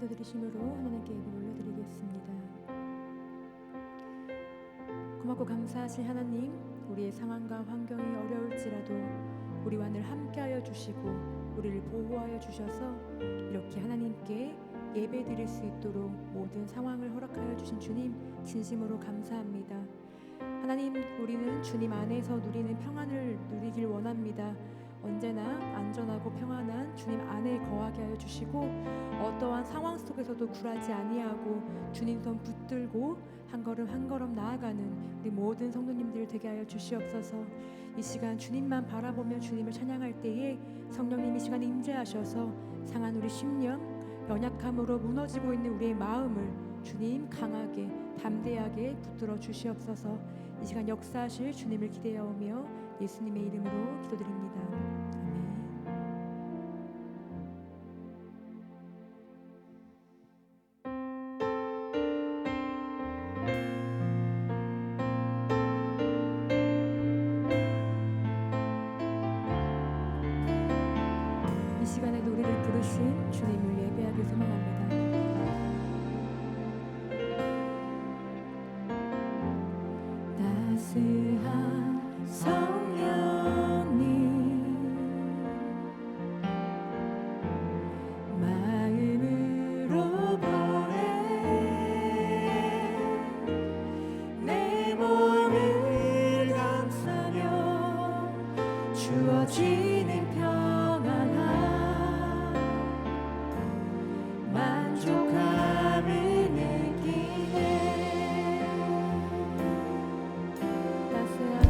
기도드리심으로 하나님께 예배를 올려드리겠습니다. 고맙고 감사하신 하나님, 우리의 상황과 환경이 어려울지라도 우리와 늘 함께하여 주시고 우리를 보호하여 주셔서 이렇게 하나님께 예배드릴 수 있도록 모든 상황을 허락하여 주신 주님 진심으로 감사합니다. 하나님, 우리는 주님 안에서 누리는 평안을 누리길 원합니다. 언제나 안전하고 평안한 주님 안에 거하게 하여 주시고 어떠한 상황 속에서도 굴하지 아니하고 주님 손 붙들고 한 걸음 한 걸음 나아가는 우리 모든 성도님들 되게 하여 주시옵소서. 이 시간 주님만 바라보며 주님을 찬양할 때에 성령님이 시간에 임재하셔서 상한 우리 심령, 연약함으로 무너지고 있는 우리의 마음을 주님 강하게 담대하게 붙들어 주시옵소서. 이 시간 역사하실 주님을 기대하오며 예수님의 이름으로 기도드립니다. 아멘. 이 시간에도 우리를 부르신 주님을 예배하길 소망합니다. 따스한 성령님 마음으로 보내 내 몸을 감싸며 주어지는 평안함 만족함을 느끼네. 따스한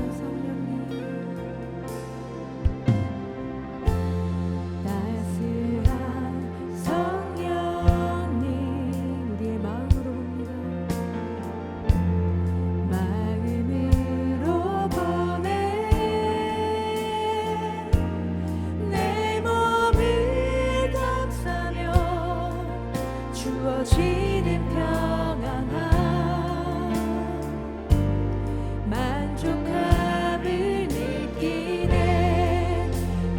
성령님 우리의 마음으로 봅니다. 마음으로 보내 내 몸을 감싸며 주어지는 평안함 만족함을 느끼네.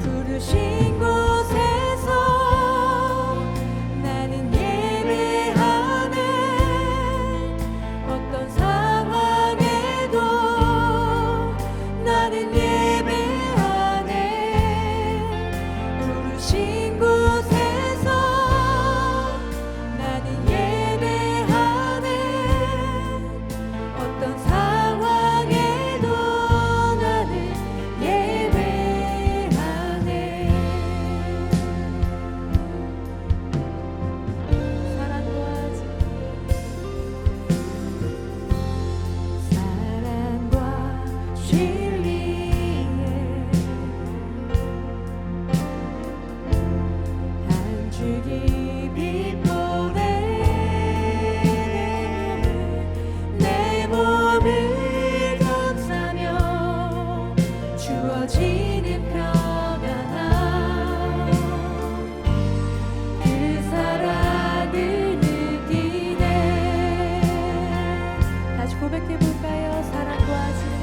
부르신 곳에서 나는 예배하네. 어떤 상황에도 나는 예배하네. 부르신 곳에서 나는 예배하네. 어떤 상황에도 나는 예배하네. 사랑과 진리에 한 줄기 빛보내 내 몸을 감싸며 주어지는 평안함 그 사랑을 느끼네. 다시 고백해볼까요? 사랑과 진리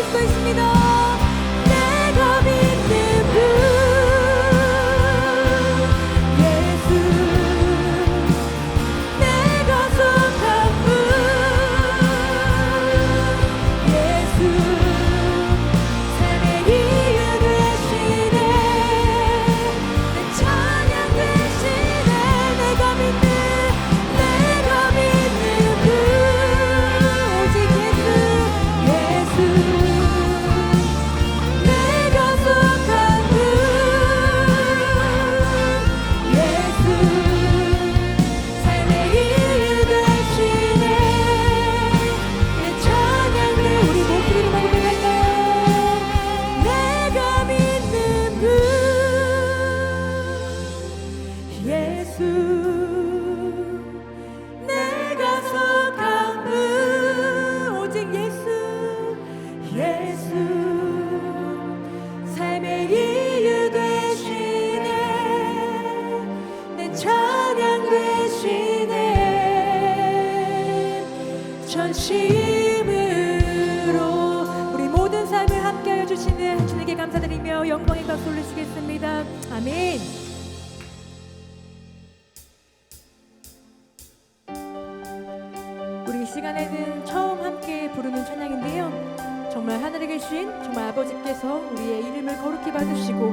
드릴 수 있습니다. 내가 믿는 분 예수, 내가 속한 분 예수, 삶의 이유 되시네, 내 찬양 되시네. 내가 믿는 분 오직 예수, 내가 속한 분 예수, 삶의 이유 되시네, 내 찬양을 우리 목소리로 고백할까요? 내가 믿는 분 예수, 내가 속한 분 오직 예수, 예수, 삶의 이유 되시네, 내 찬양 되시네. 전심으로 우리 모든 삶을 함께하여 주시는 주님께 감사드리며 영광의 박수 올리시겠습니다. 아멘. 우리 이 시간에는 처음 함께 부르는 찬양인데요, 정말 하늘에 계신 정말 아버지께서 우리의 이름을 거룩히 받으시고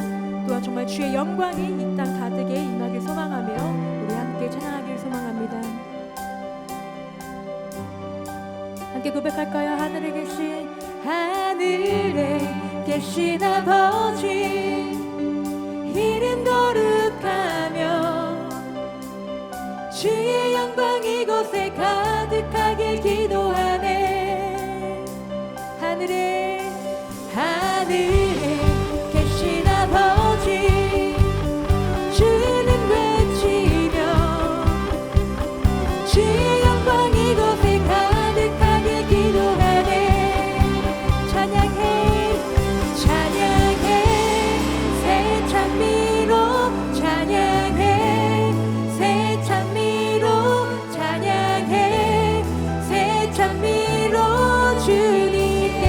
또한 정말 주의 영광이 이 땅 가득에 임하길 소망하며 우리 함께 찬양하길 소망합니다. 함께 고백할까요? 하늘에 계신 아버지 이름 거룩하며 주의 영광 이곳에 가득하길 기도하네. 하늘에 계신 아버지 주는 외치며 주의 영광 이곳에 가득하길 기도하네. 찬양해 새 찬미로 찬양해 새 찬미로 찬양해 새 찬미로 주님께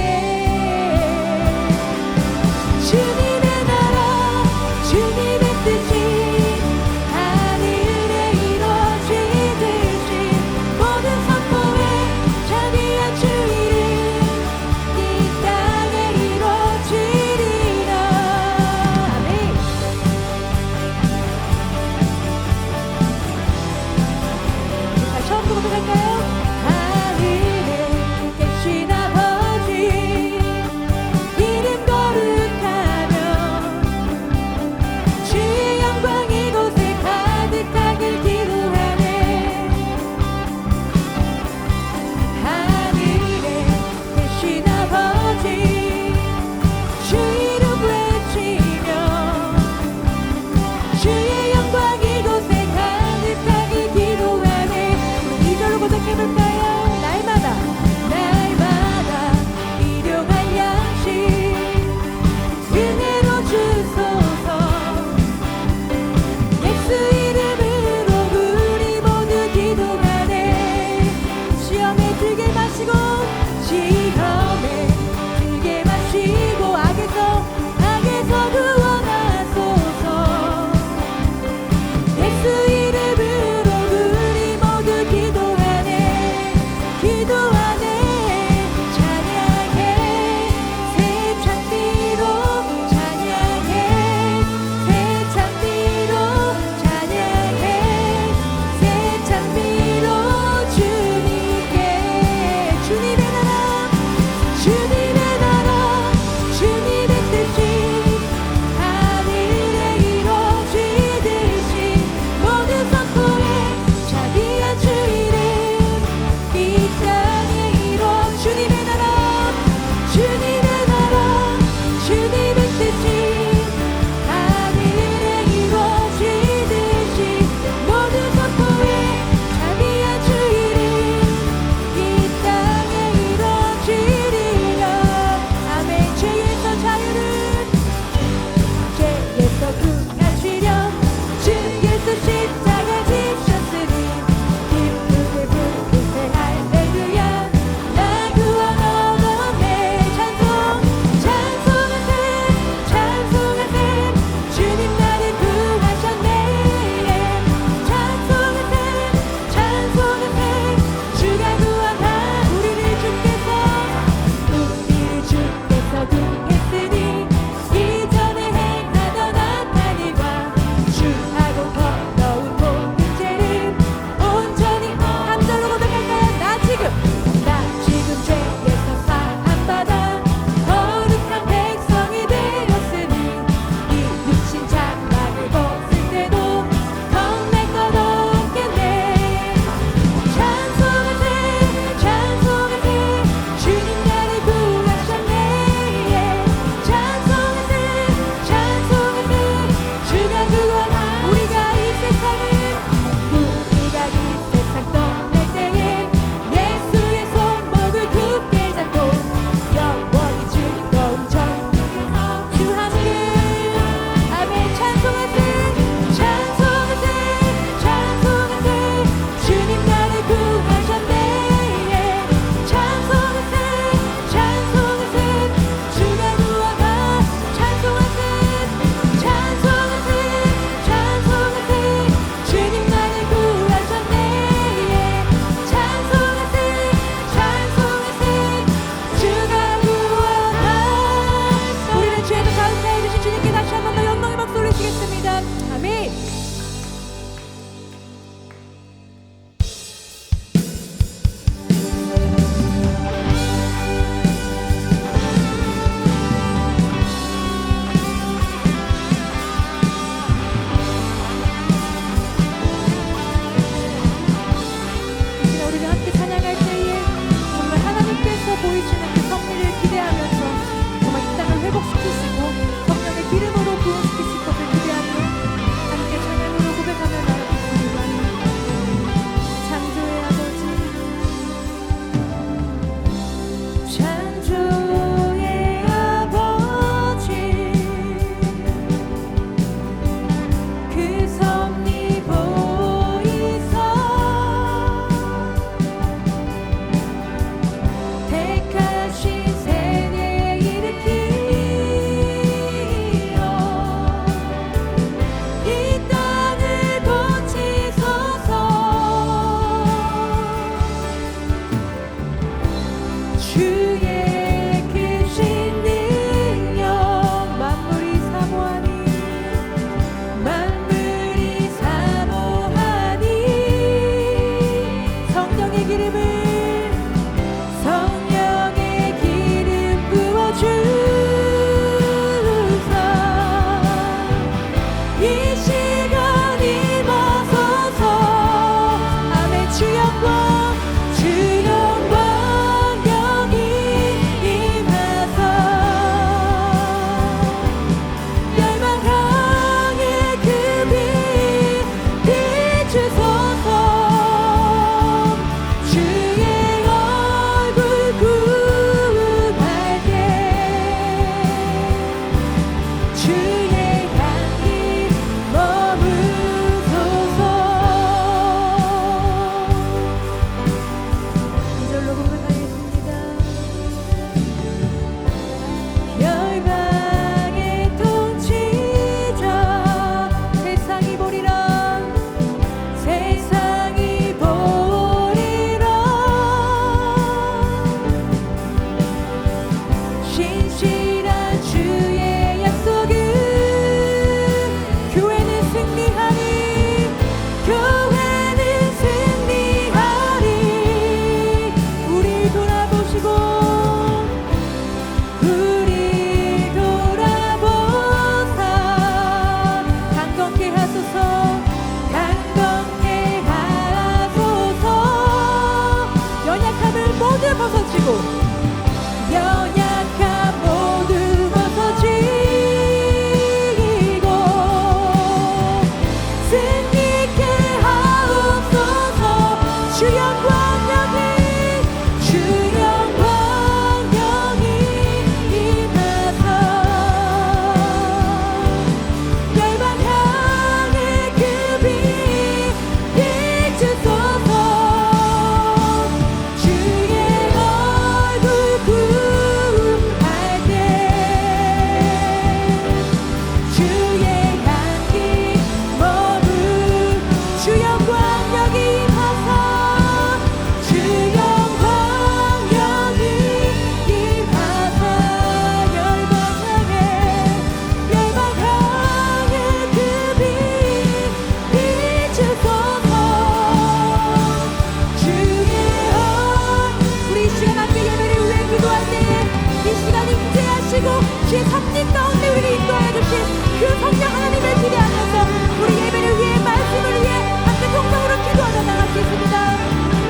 주의 섭리 가운데 우리를 인도하여 주신 그 성령 하나님을 기대하면서 우리 예배를 위해 말씀을 위해 함께 통성으로 기도하며 나가겠습니다.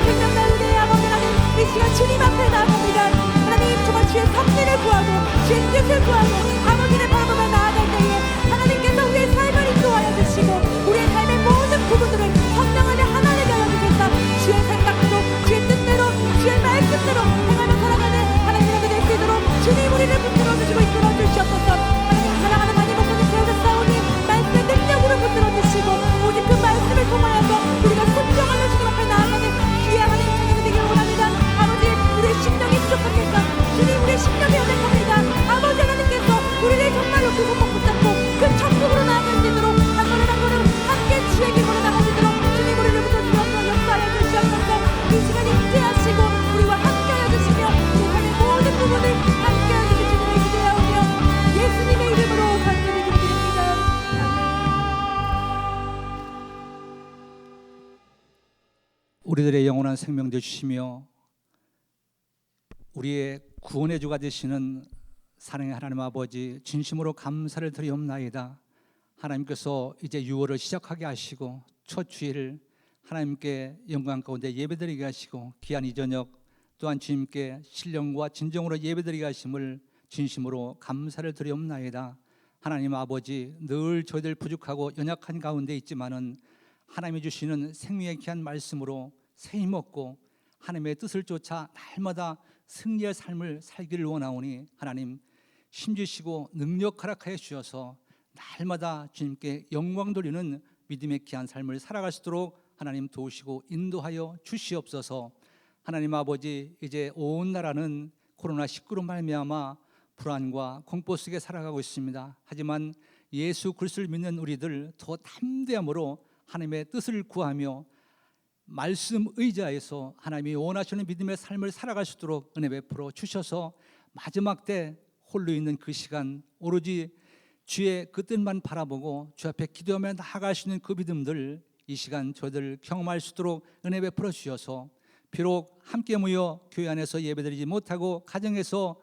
생명과 은혜의 아버지 하나님, 이 시간 주님 앞에 나아갑니다. 하나님, 정말 주의 섭리를 구하고 주의 뜻을 구하고 아버지를 바라보며 나아갈 때에 하나님께서 우리의 삶을 인도하여 주시고 우리의 삶의 모든 부분들을 성령 안에 하나를 되어 주셔서 주의 생각대로 주의 뜻대로 주의 말씀대로 행하며 살아가는 하나님의 될 수 있도록 주님 우리를 붙들어 주시고 이끌어 주시옵소서. 하나님, 사랑하는 하나님 목사님 세우셨사오니 말씀의 능력으로 붙들어 주시고 오직 그 말씀을 통하여서 우리가 순종하며 주님 앞에 나아가는 귀한 하나님 찬양이 되기를 원합니다. 아버지, 우리의 심령이 부족합니까? 주님, 우리의 심령이 연약합니다. 아버지 하나님께서 우리를 정말로 그 손목 붙잡고 그 천국으로 나아갈 수 있도록 한 걸음 한 걸음 함께 주의 길으로 나갈 수 있도록 주님 우리를 붙들어주셔서 역사하여 주시옵소서. 이 시간 임재하시고 우리와 함께하여 주시며 우리 삶의 모든 부분을 함께하여 주실 주님을 기대하오며 예수님의 이름으로 간절히 기도드립니다. 우리들의 영원한 생명 되주시며 우리의 구원의 주가 되시는 사랑의 하나님 아버지, 진심으로 감사를 드리옵나이다. 하나님께서 이제 6월을 시작하게 하시고 첫 주일을 하나님께 영광 가운데 예배드리게 하시고 귀한 이 저녁 또한 주님께 신령과 진정으로 예배드리게 하심을 진심으로 감사를 드리옵나이다. 하나님 아버지, 늘 저희들 부족하고 연약한 가운데 있지만은 하나님이 주시는 생명의 귀한 말씀으로 새 힘없고 하나님의 뜻을 쫓아 날마다 승리의 삶을 살기를 원하오니 하나님 힘주시고 능력 허락하여 주셔서 날마다 주님께 영광 돌리는 믿음의 귀한 삶을 살아갈 수 있도록 하나님 도우시고 인도하여 주시옵소서. 하나님 아버지, 이제 온 나라는 코로나19로 말미암아 불안과 공포 속에 살아가고 있습니다. 하지만 예수 그리스도를 믿는 우리들 더 담대함으로 하나님의 뜻을 구하며 말씀 의지하여서 하나님이 원하시는 믿음의 삶을 살아갈 수 있도록 은혜 베풀어 주셔서 마지막 때 홀로 있는 그 시간 오로지 주의 그 뜻만 바라보고 주 앞에 기도하며 나아갈 수 있는 그 믿음들 이 시간 저희들 경험할 수 있도록 은혜 베풀어 주셔서 비록 함께 모여 교회 안에서 예배드리지 못하고 가정에서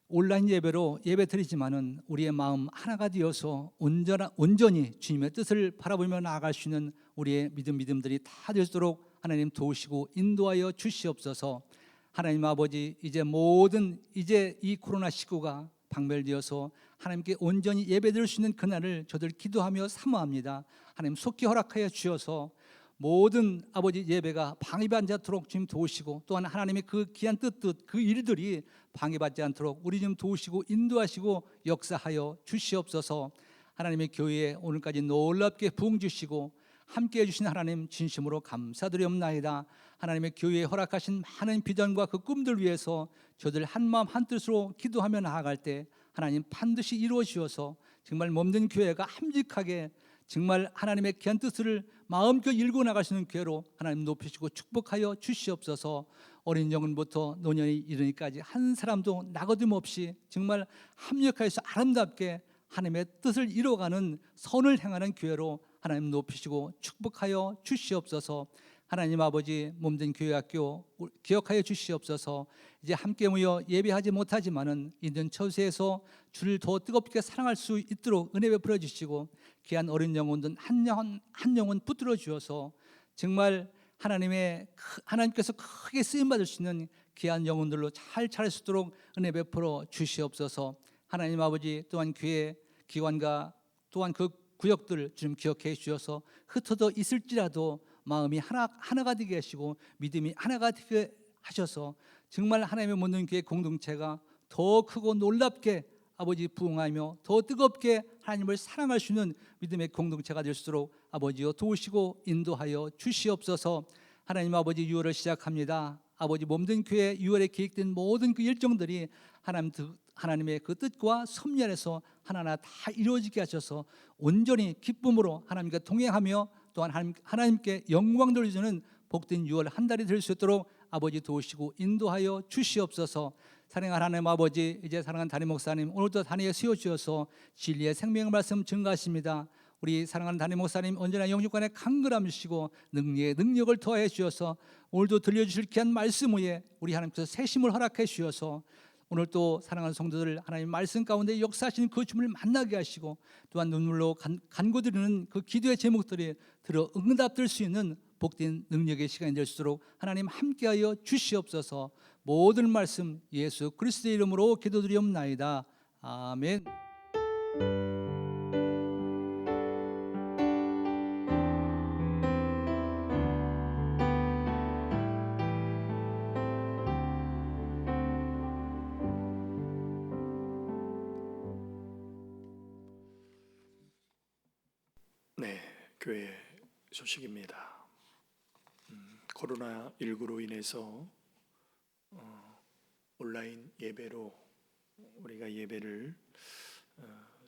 온라인 예배로 예배드리지만은 우리의 마음 하나가 되어서 온전히 주님의 뜻을 바라보며 나아갈 수 있는 우리의 믿음들이 다 되도록 하나님 도우시고 인도하여 주시옵소서. 하나님 아버지, 이제 이 코로나19가 박멸되어서 하나님께 온전히 예배드릴 수 있는 그날을 저들 기도하며 사모합니다. 하나님 속히 허락하여 주셔서 모든 아버지 예배가 방해받지 않도록 주님 도우시고 또한 하나님의 그 귀한 뜻 그 일들이 방해받지 않도록 우리 좀 도우시고 인도하시고 역사하여 주시옵소서. 하나님의 교회에 오늘까지 놀랍게 부흥 주시고 함께해 주신 하나님 진심으로 감사드리옵나이다. 하나님의 교회에 허락하신 많은 비전과 그 꿈들 위해서 저들 한마음 한뜻으로 기도하며 나아갈 때 하나님 반드시 이루어 주셔서 정말 몸된 교회가 함직하게 정말 하나님의 귀한 뜻을 마음껏 일고 나갈 수 있는 교회로 하나님 높이시고 축복하여 주시옵소서. 어린 영혼부터 노년이 이르기까지 한 사람도 나거짐 없이 정말 합력하여서 아름답게 하나님의 뜻을 이루어가는 선을 행하는 교회로 하나님 높이시고 축복하여 주시옵소서. 하나님 아버지, 몸된 교회학교 기억하여 주시옵소서. 이제 함께 모여 예배하지 못하지만은 있는 처소에서 주를 더 뜨겁게 사랑할 수 있도록 은혜 베풀어 주시고 귀한 어린 영혼들 한 영혼 붙들어 주셔서 정말 하나님께서 크게 쓰임 받을 수 있는 귀한 영혼들로 잘 자랄 수 있도록 은혜 베풀어 주시옵소서. 하나님 아버지, 또한 교회 기관과 또한 그 구역들을 주님 기억해 주셔서 흩어져 있을지라도 마음이 하나가 되게 하시고 믿음이 하나가 되게 하셔서 정말 하나님의 모든 교회 공동체가 더 크고 놀랍게 아버지 부흥하며 더 뜨겁게 하나님을 사랑할 수 있는 믿음의 공동체가 될 수 있도록 아버지여 도우시고 인도하여 주시옵소서. 하나님 아버지, 6월을 시작합니다. 아버지, 몸된 교회 6월에 계획된 모든 그 일정들이 하나님의 그 뜻과 섭리 안에서 하나하나 다 이루어지게 하셔서 온전히 기쁨으로 하나님과 동행하며 또한 하나님께 영광 돌려주는 복된 6월 한 달이 될 수 있도록 아버지 도우시고 인도하여 주시옵소서. 사랑하는 하나님 아버지, 이제 사랑하는 담임 목사님 오늘도 단위에 세워주셔서 진리의 생명의 말씀 증거하십니다. 우리 사랑하는 담임 목사님 언제나 영육간에 강건함이시고 능력을 더해 주셔서 오늘도 들려주실 귀한 말씀 위에 우리 하나님께서 새심을 허락해 주셔서 오늘 또 사랑하는 성도들 하나님 말씀 가운데 역사하시는 그 주님을 만나게 하시고 또한 눈물로 간구드리는 그 기도의 제목들이 들어 응답될 수 있는 복된 능력의 시간이 될수록 하나님 함께하여 주시옵소서. 모든 말씀 예수 그리스도의 이름으로 기도드리옵나이다. 아멘. 네, 교회 소식입니다. 코로나19로 인해서 온라인 예배로 우리가 예배를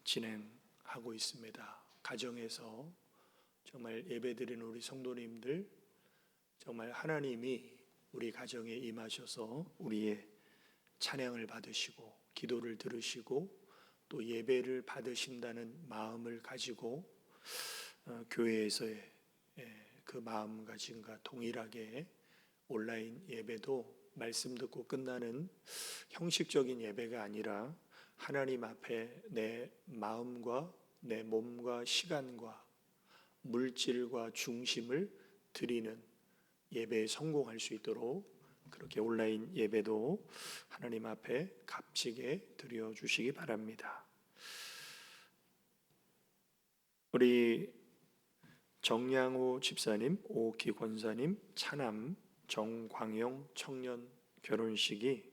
진행하고 있습니다. 가정에서 정말 예배드리는 우리 성도님들, 정말 하나님이 우리 가정에 임하셔서 우리의 찬양을 받으시고 기도를 들으시고 또 예배를 받으신다는 마음을 가지고 교회에서의 그 마음가짐과 동일하게 온라인 예배도 말씀 듣고 끝나는 형식적인 예배가 아니라 하나님 앞에 내 마음과 내 몸과 시간과 물질과 중심을 드리는 예배에 성공할 수 있도록 그렇게 온라인 예배도 하나님 앞에 값지게 드려주시기 바랍니다. 우리 정양호 집사님, 오기 권사님, 차남 정광영 청년 결혼식이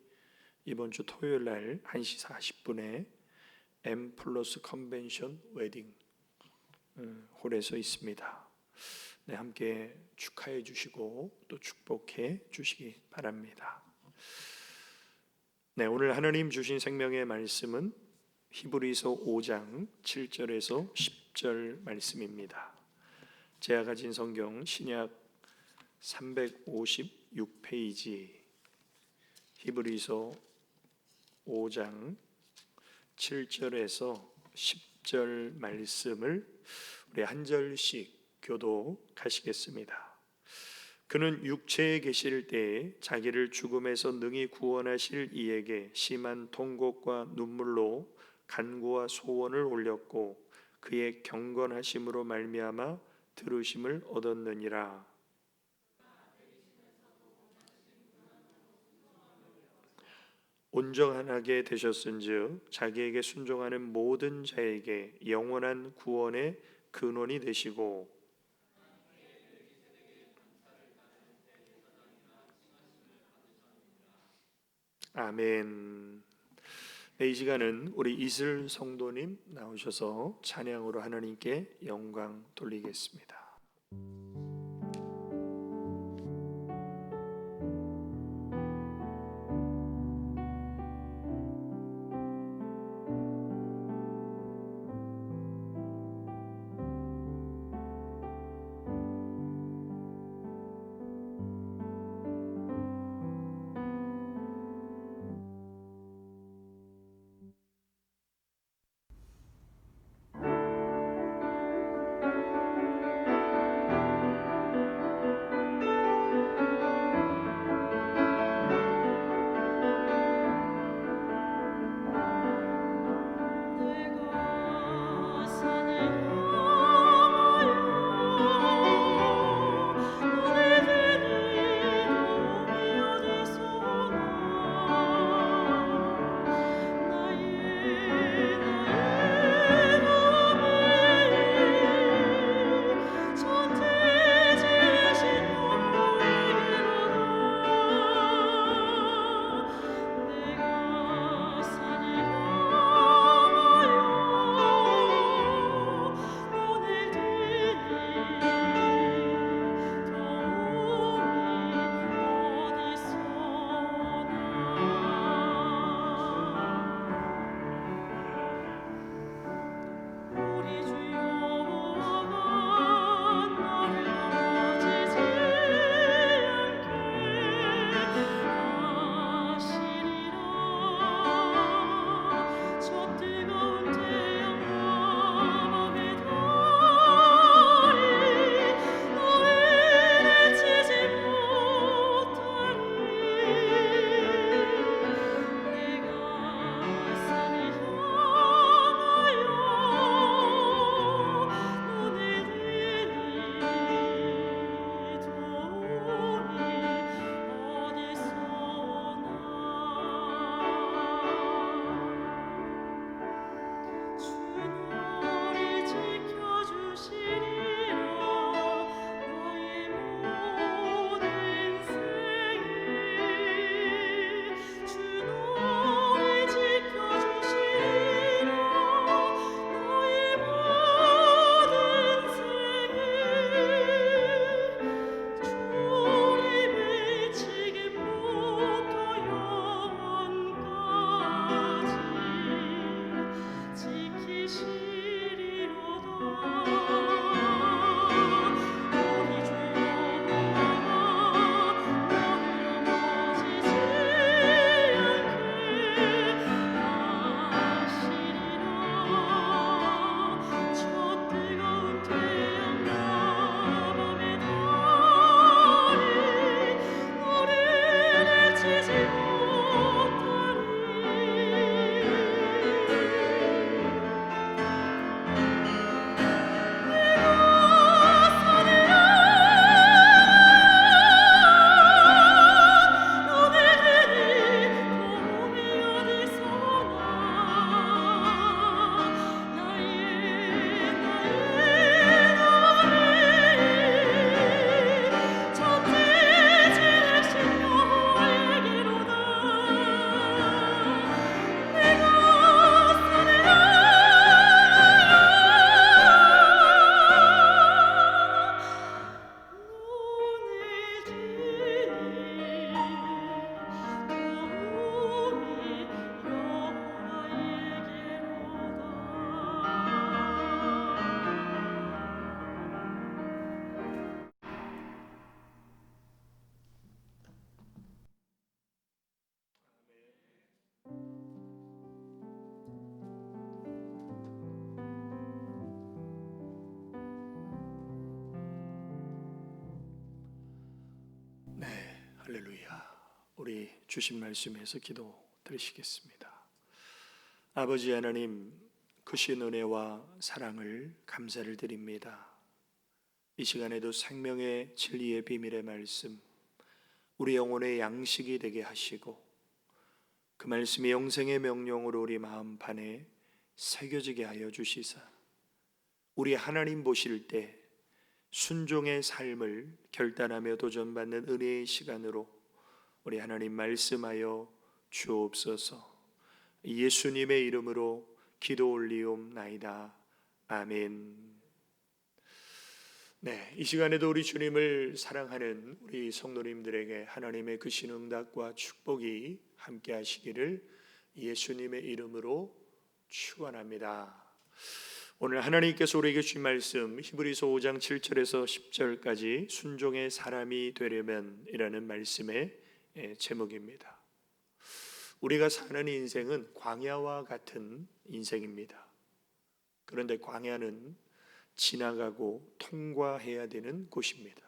이번 주 토요일 날 1시 40분에 M 플러스 컨벤션 웨딩 홀에서 있습니다. 네, 함께 축하해 주시고 또 축복해 주시기 바랍니다. 네, 오늘 하나님 주신 생명의 말씀은 히브리서 5장 7절에서 10절 말씀입니다. 제가 가진 성경 신약 356페이지 히브리서 5장 7절에서 10절 말씀을 우리 한 절씩 교독하시겠습니다. 그는 육체에 계실 때에 자기를 죽음에서 능히 구원하실 이에게 심한 통곡과 눈물로 간구와 소원을 올렸고 그의 경건하심으로 말미암아 들으심을 얻었느니라. 온전하게 되셨은즉 자기에게 순종하는 모든 자에게 영원한 구원의 근원이 되시고 아멘. 네, 이 시간은 우리 이슬 성도님 나오셔서 찬양으로 하나님께 영광 돌리겠습니다. 할렐루야. 우리 주신 말씀에서 기도 드리시겠습니다. 아버지 하나님, 크신 은혜와 사랑을 감사를 드립니다. 이 시간에도 생명의 진리의 비밀의 말씀, 우리 영혼의 양식이 되게 하시고 그 말씀이 영생의 명령으로 우리 마음판에 새겨지게 하여 주시사 우리 하나님 보실 때 순종의 삶을 결단하며 도전받는 은혜의 시간으로 우리 하나님 말씀하여 주옵소서. 예수님의 이름으로 기도 올리옵나이다. 아멘. 네, 이 시간에도 우리 주님을 사랑하는 우리 성도님들에게 하나님의 그 신응답과 축복이 함께 하시기를 예수님의 이름으로 축원합니다. 오늘 하나님께서 우리에게 주신 말씀 히브리서 5장 7절에서 10절까지 순종의 사람이 되려면 이라는 말씀의 제목입니다. 우리가 사는 인생은 광야와 같은 인생입니다. 그런데 광야는 지나가고 통과해야 되는 곳입니다.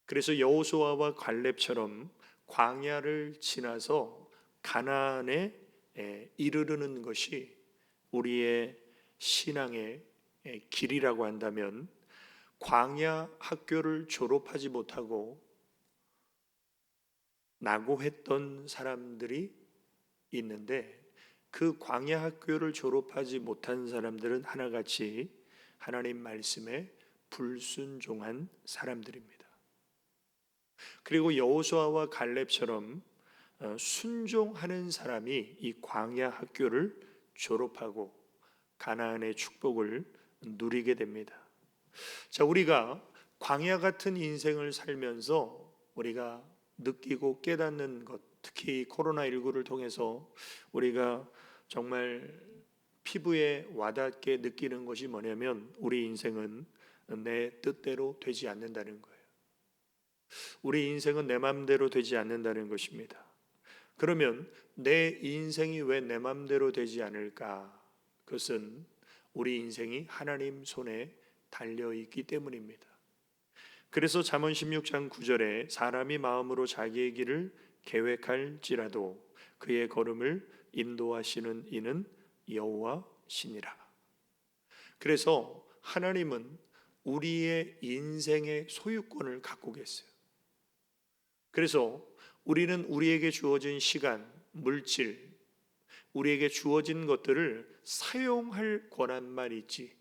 그래서 여호수아와 갈렙처럼 광야를 지나서 가나안에 이르르는 것이 우리의 신앙의 길이라고 한다면, 광야 학교를 졸업하지 못하고 낙오했던 사람들이 있는데 그 광야 학교를 졸업하지 못한 사람들은 하나같이 하나님 말씀에 불순종한 사람들입니다. 그리고 여호수아와 갈렙처럼 순종하는 사람이 이 광야 학교를 졸업하고 가나안의 축복을 누리게 됩니다. 자, 우리가 광야 같은 인생을 살면서 우리가 느끼고 깨닫는 것, 특히 코로나19를 통해서 우리가 정말 피부에 와닿게 느끼는 것이 뭐냐면 우리 인생은 내 뜻대로 되지 않는다는 거예요. 우리 인생은 내 마음대로 되지 않는다는 것입니다. 그러면 내 인생이 왜 내 마음대로 되지 않을까? 그것은 우리 인생이 하나님 손에 달려있기 때문입니다. 그래서 잠언 16장 9절에 사람이 마음으로 자기의 길을 계획할지라도 그의 걸음을 인도하시는 이는 여호와시니라. 그래서 하나님은 우리의 인생의 소유권을 갖고 계세요. 그래서 우리는 우리에게 주어진 시간, 물질, 우리에게 주어진 것들을 사용할 권한만 있지,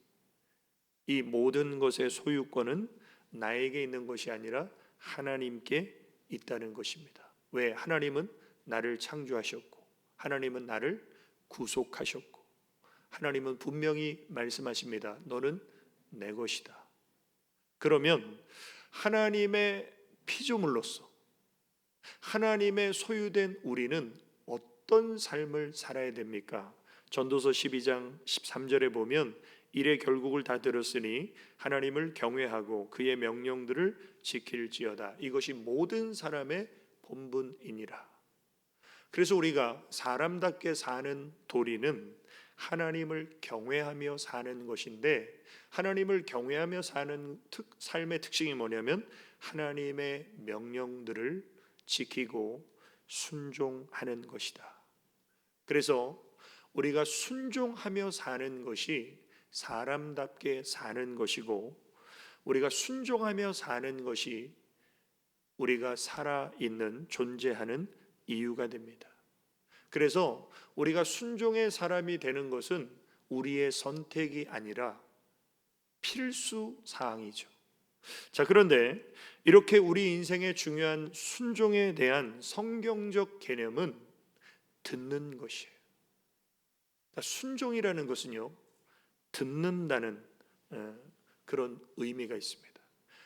이 모든 것의 소유권은 나에게 있는 것이 아니라 하나님께 있다는 것입니다. 왜? 하나님은 나를 창조하셨고 하나님은 나를 구속하셨고 하나님은 분명히 말씀하십니다. 너는 내 것이다. 그러면 하나님의 피조물로서 하나님의 소유된 우리는 어떤 삶을 살아야 됩니까? 전도서 12장 13절에 보면 이래 결국을 다 들었으니 하나님을 경외하고 그의 명령들을 지킬지어다. 이것이 모든 사람의 본분이니라. 그래서 우리가 사람답게 사는 도리는 하나님을 경외하며 사는 것인데, 하나님을 경외하며 사는 삶의 특징이 뭐냐면 하나님의 명령들을 지키고 순종하는 것이다. 그래서 우리가 순종하며 사는 것이 사람답게 사는 것이고, 우리가 순종하며 사는 것이 우리가 살아있는 존재하는 이유가 됩니다. 그래서 우리가 순종의 사람이 되는 것은 우리의 선택이 아니라 필수 사항이죠. 자, 그런데 이렇게 우리 인생의 중요한 순종에 대한 성경적 개념은 듣는 것이에요. 순종이라는 것은요, 듣는다는 그런 의미가 있습니다.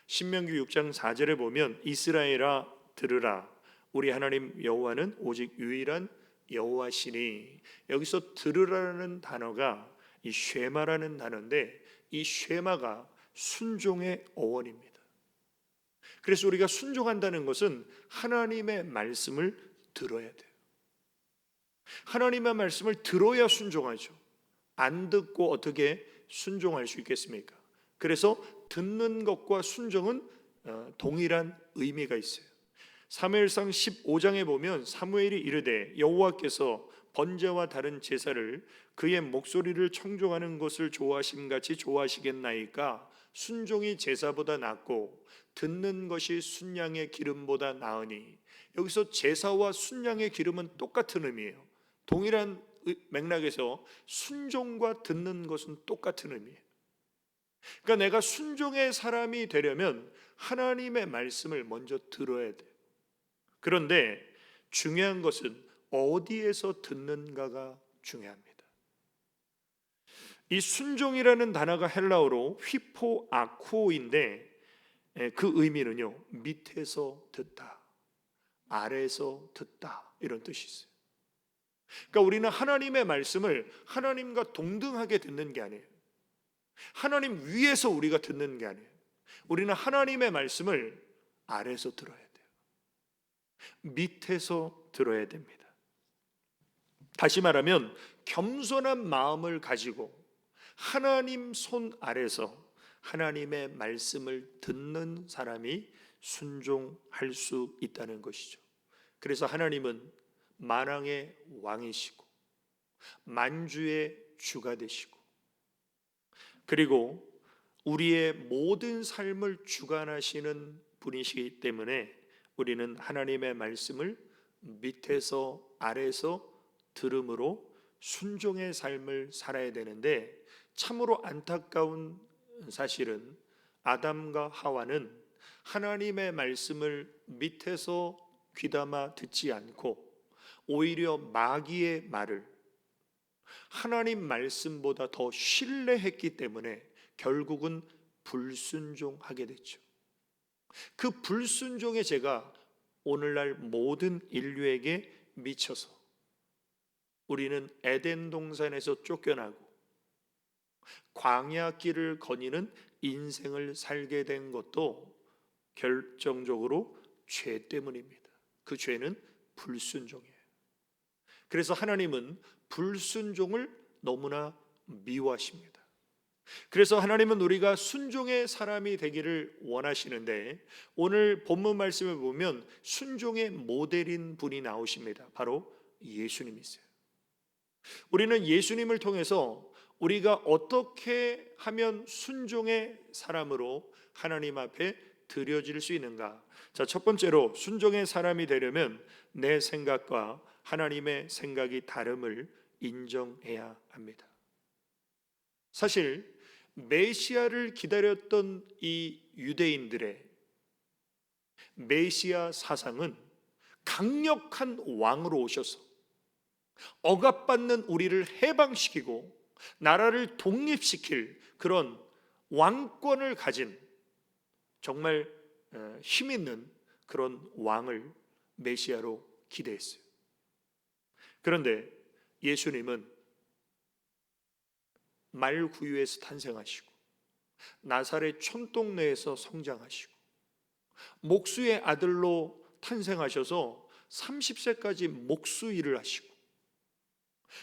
신명기 6장 4절에 보면 이스라엘아 들으라, 우리 하나님 여호와는 오직 유일한 여호와시니, 여기서 들으라는 단어가 이 쉐마라는 단어인데 이 쉐마가 순종의 어원입니다. 그래서 우리가 순종한다는 것은 하나님의 말씀을 들어야 돼요. 하나님의 말씀을 들어야 순종하죠. 안 듣고 어떻게 순종할 수 있겠습니까? 그래서 듣는 것과 순종은 동일한 의미가 있어요. 사무엘상 15장에 보면 사무엘이 이르되 여호와께서 번제와 다른 제사를 그의 목소리를 청종하는 것을 좋아하심같이 좋아하시겠나이까 순종이 제사보다 낫고 듣는 것이 순양의 기름보다 나으니, 여기서 제사와 순양의 기름은 똑같은 의미예요. 동일한 맥락에서 순종과 듣는 것은 똑같은 의미예요. 그러니까 내가 순종의 사람이 되려면 하나님의 말씀을 먼저 들어야 돼요. 그런데 중요한 것은 어디에서 듣는가가 중요합니다. 이 순종이라는 단어가 헬라어로 휘포아쿠오인데 그 의미는요, 밑에서 듣다, 아래에서 듣다, 이런 뜻이 있어요. 그러니까 우리는 하나님의 말씀을 하나님과 동등하게 듣는 게 아니에요. 하나님 위에서 우리가 듣는 게 아니에요. 우리는 하나님의 말씀을 아래에서 들어야 돼요. 밑에서 들어야 됩니다. 다시 말하면 겸손한 마음을 가지고 하나님 손 아래서 하나님의 말씀을 듣는 사람이 순종할 수 있다는 것이죠. 그래서 하나님은 만왕의 왕이시고 만주의 주가 되시고, 그리고 우리의 모든 삶을 주관하시는 분이시기 때문에 우리는 하나님의 말씀을 밑에서 아래에서 들음으로 순종의 삶을 살아야 되는데, 참으로 안타까운 사실은 아담과 하와는 하나님의 말씀을 밑에서 귀담아 듣지 않고 오히려 마귀의 말을 하나님 말씀보다 더 신뢰했기 때문에 결국은 불순종하게 됐죠. 그 불순종의 죄가 오늘날 모든 인류에게 미쳐서 우리는 에덴 동산에서 쫓겨나고 광야 길을 거니는 인생을 살게 된 것도 결정적으로 죄 때문입니다. 그 죄는 불순종이에요. 그래서 하나님은 불순종을 너무나 미워하십니다. 그래서 하나님은 우리가 순종의 사람이 되기를 원하시는데, 오늘 본문 말씀을 보면 순종의 모델인 분이 나오십니다. 바로 예수님이세요. 우리는 예수님을 통해서 우리가 어떻게 하면 순종의 사람으로 하나님 앞에 드려질 수 있는가? 자, 첫 번째로 순종의 사람이 되려면 내 생각과 하나님의 생각이 다름을 인정해야 합니다. 사실 메시아를 기다렸던 이 유대인들의 메시아 사상은 강력한 왕으로 오셔서 억압받는 우리를 해방시키고 나라를 독립시킬 그런 왕권을 가진 정말 힘 있는 그런 왕을 메시아로 기대했어요. 그런데 예수님은 말구유에서 탄생하시고 나사렛 촌동네에서 성장하시고 목수의 아들로 탄생하셔서 30세까지 목수 일을 하시고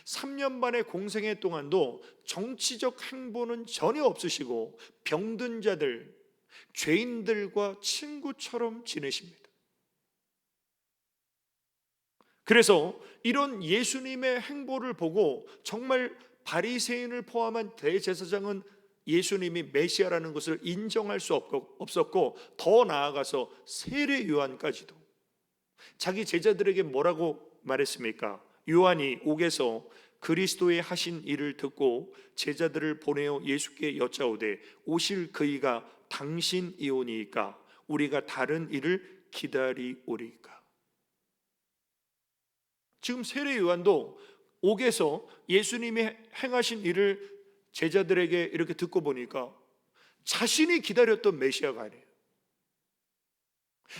3년 반의 공생애 동안도 정치적 행보는 전혀 없으시고 병든 자들, 죄인들과 친구처럼 지내십니다. 그래서 이런 예수님의 행보를 보고 정말 바리새인을 포함한 대제사장은 예수님이 메시아라는 것을 인정할 수 없었고, 더 나아가서 세례 요한까지도 자기 제자들에게 뭐라고 말했습니까? 요한이 옥에서 그리스도의 하신 일을 듣고 제자들을 보내어 예수께 여짜오되 오실 그이가 당신이오니이까 우리가 다른 일을 기다리오리이까. 지금 세례 요한도 옥에서 예수님이 행하신 일을 제자들에게 이렇게 듣고 보니까 자신이 기다렸던 메시아가 아니에요.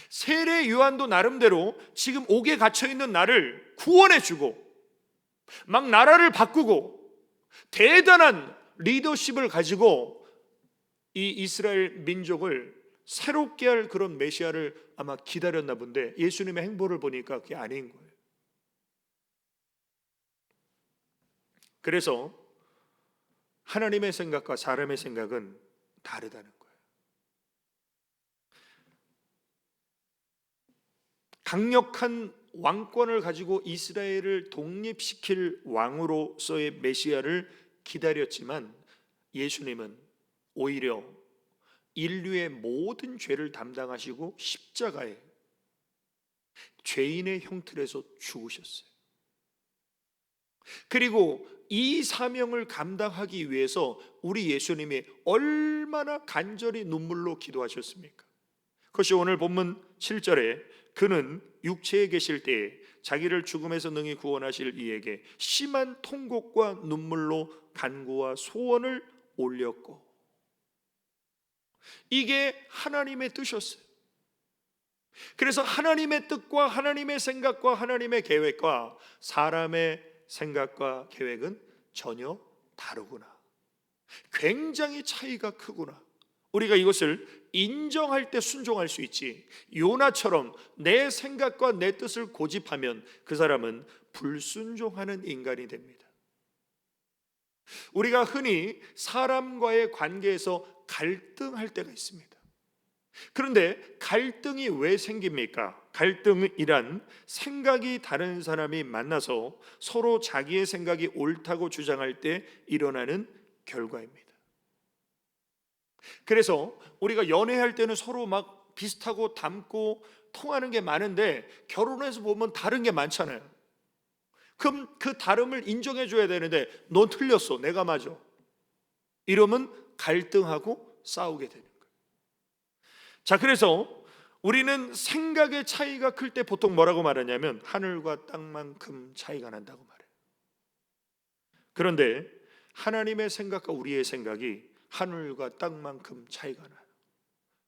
세례 요한도 나름대로 지금 옥에 갇혀있는 나를 구원해주고 막 나라를 바꾸고 대단한 리더십을 가지고 이 이스라엘 민족을 새롭게 할 그런 메시아를 아마 기다렸나 본데, 예수님의 행보를 보니까 그게 아닌 거예요. 그래서 하나님의 생각과 사람의 생각은 다르다는 거예요. 강력한 왕권을 가지고 이스라엘을 독립시킬 왕으로서의 메시아를 기다렸지만 예수님은 오히려 인류의 모든 죄를 담당하시고 십자가에 죄인의 형틀에서 죽으셨어요. 그리고 이 사명을 감당하기 위해서 우리 예수님이 얼마나 간절히 눈물로 기도하셨습니까? 그것이 오늘 본문 7절에 그는 육체에 계실 때에 자기를 죽음에서 능히 구원하실 이에게 심한 통곡과 눈물로 간구와 소원을 올렸고, 이게 하나님의 뜻이었어요. 그래서 하나님의 뜻과 하나님의 생각과 하나님의 계획과 사람의 생각과 계획은 전혀 다르구나. 굉장히 차이가 크구나. 우리가 이것을 인정할 때 순종할 수 있지, 요나처럼 내 생각과 내 뜻을 고집하면 그 사람은 불순종하는 인간이 됩니다. 우리가 흔히 사람과의 관계에서 갈등할 때가 있습니다. 그런데 갈등이 왜 생깁니까? 갈등이란 생각이 다른 사람이 만나서 서로 자기의 생각이 옳다고 주장할 때 일어나는 결과입니다. 그래서 우리가 연애할 때는 서로 막 비슷하고 닮고 통하는 게 많은데 결혼해서 보면 다른 게 많잖아요. 그럼 그 다름을 인정해 줘야 되는데 넌 틀렸어, 내가 맞아, 이러면 갈등하고 싸우게 되는 거예요. 자, 그래서 우리는 생각의 차이가 클 때 보통 뭐라고 말하냐면 하늘과 땅만큼 차이가 난다고 말해요. 그런데 하나님의 생각과 우리의 생각이 하늘과 땅만큼 차이가 나요.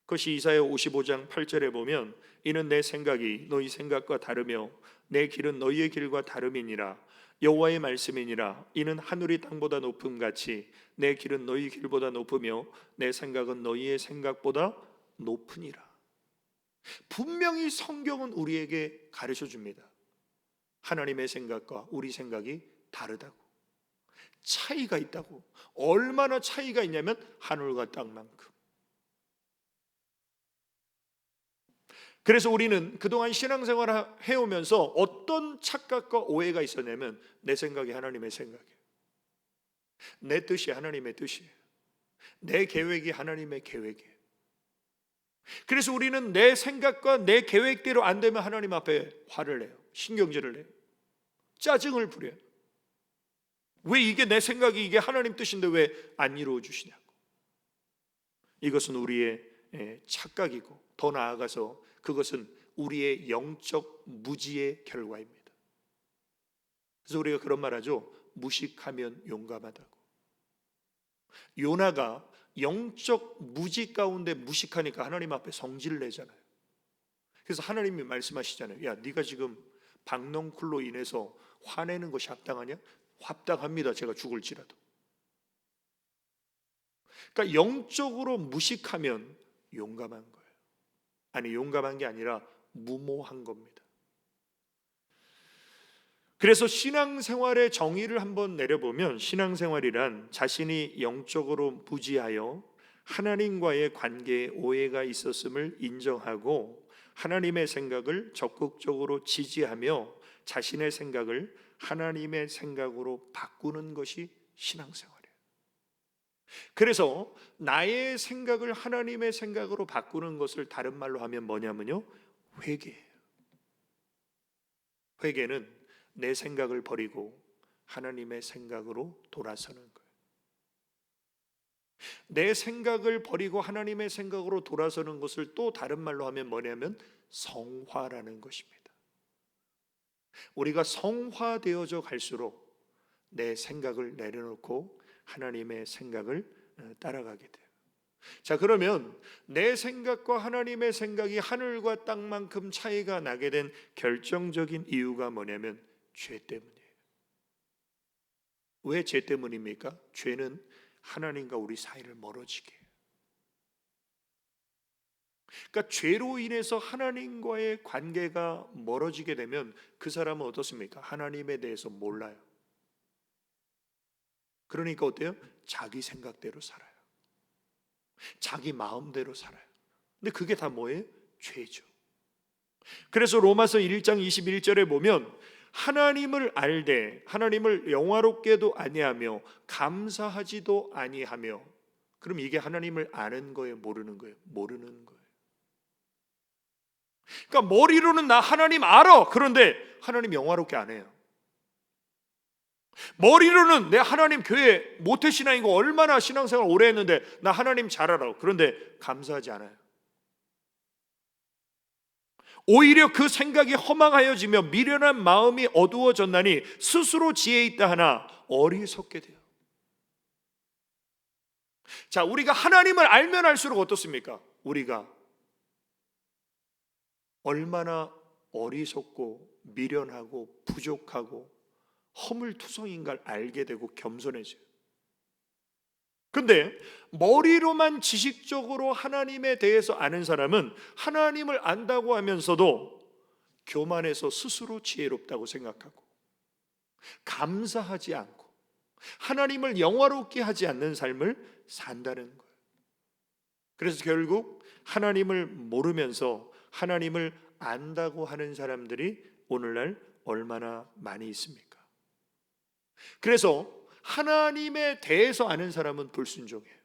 그것이 이사야 55장 8절에 보면 이는 내 생각이 너희 생각과 다르며 내 길은 너희의 길과 다름이니라. 여호와의 말씀이니라. 이는 하늘이 땅보다 높음 같이 내 길은 너희 길보다 높으며 내 생각은 너희의 생각보다 높으니라. 분명히 성경은 우리에게 가르쳐 줍니다. 하나님의 생각과 우리 생각이 다르다고, 차이가 있다고. 얼마나 차이가 있냐면 하늘과 땅만큼. 그래서 우리는 그동안 신앙생활을 해오면서 어떤 착각과 오해가 있었냐면 내 생각이 하나님의 생각이에요, 내 뜻이 하나님의 뜻이에요, 내 계획이 하나님의 계획이에요. 그래서 우리는 내 생각과 내 계획대로 안 되면 하나님 앞에 화를 내요, 신경질을 내요, 짜증을 부려요. 왜 이게 내 생각이 이게 하나님 뜻인데 왜 안 이루어 주시냐고. 이것은 우리의 착각이고 더 나아가서 그것은 우리의 영적 무지의 결과입니다. 그래서 우리가 그런 말 하죠. 무식하면 용감하다고. 요나가 영적 무지 가운데 무식하니까 하나님 앞에 성질을 내잖아요. 그래서 하나님이 말씀하시잖아요. 야, 네가 지금 박넝쿨로 인해서 화내는 것이 합당하냐? 합당합니다, 제가 죽을지라도. 그러니까 영적으로 무식하면 용감한 거예요. 아니, 용감한 게 아니라 무모한 겁니다. 그래서 신앙생활의 정의를 한번 내려보면 신앙생활이란 자신이 영적으로 무지하여 하나님과의 관계에 오해가 있었음을 인정하고 하나님의 생각을 적극적으로 지지하며 자신의 생각을 하나님의 생각으로 바꾸는 것이 신앙생활이에요. 그래서 나의 생각을 하나님의 생각으로 바꾸는 것을 다른 말로 하면 뭐냐면요, 회개예요. 회개는 내 생각을 버리고 하나님의 생각으로 돌아서는 거예요. 내 생각을 버리고 하나님의 생각으로 돌아서는 것을 또 다른 말로 하면 뭐냐면 성화라는 것입니다. 우리가 성화되어져 갈수록 내 생각을 내려놓고 하나님의 생각을 따라가게 돼요. 자, 그러면 내 생각과 하나님의 생각이 하늘과 땅만큼 차이가 나게 된 결정적인 이유가 뭐냐면 죄 때문이에요. 왜 죄 때문입니까? 죄는 하나님과 우리 사이를 멀어지게 해요. 그러니까 죄로 인해서 하나님과의 관계가 멀어지게 되면 그 사람은 어떻습니까? 하나님에 대해서 몰라요. 그러니까 어때요? 자기 생각대로 살아요. 자기 마음대로 살아요. 근데 그게 다 뭐예요? 죄죠. 그래서 로마서 1장 21절에 보면 하나님을 알되 하나님을 영화롭게도 아니하며 감사하지도 아니하며. 그럼 이게 하나님을 아는 거예요, 모르는 거예요? 모르는 거예요. 그러니까 머리로는 나 하나님 알아. 그런데 하나님 영화롭게 안 해요. 머리로는 내 하나님 교회 모태신앙이고 얼마나 신앙생활 오래 했는데 나 하나님 잘 알아. 그런데 감사하지 않아요. 오히려 그 생각이 허망하여지며 미련한 마음이 어두워졌나니 스스로 지혜 있다 하나 어리석게 돼요. 자, 우리가 하나님을 알면 알수록 어떻습니까? 우리가 얼마나 어리석고 미련하고 부족하고 허물투성인가를 알게 되고 겸손해져요. 근데 머리로만 지식적으로 하나님에 대해서 아는 사람은 하나님을 안다고 하면서도 교만해서 스스로 지혜롭다고 생각하고 감사하지 않고 하나님을 영화롭게 하지 않는 삶을 산다는 거예요. 그래서 결국 하나님을 모르면서 하나님을 안다고 하는 사람들이 오늘날 얼마나 많이 있습니까? 그래서 하나님에 대해서 아는 사람은 불순종해요.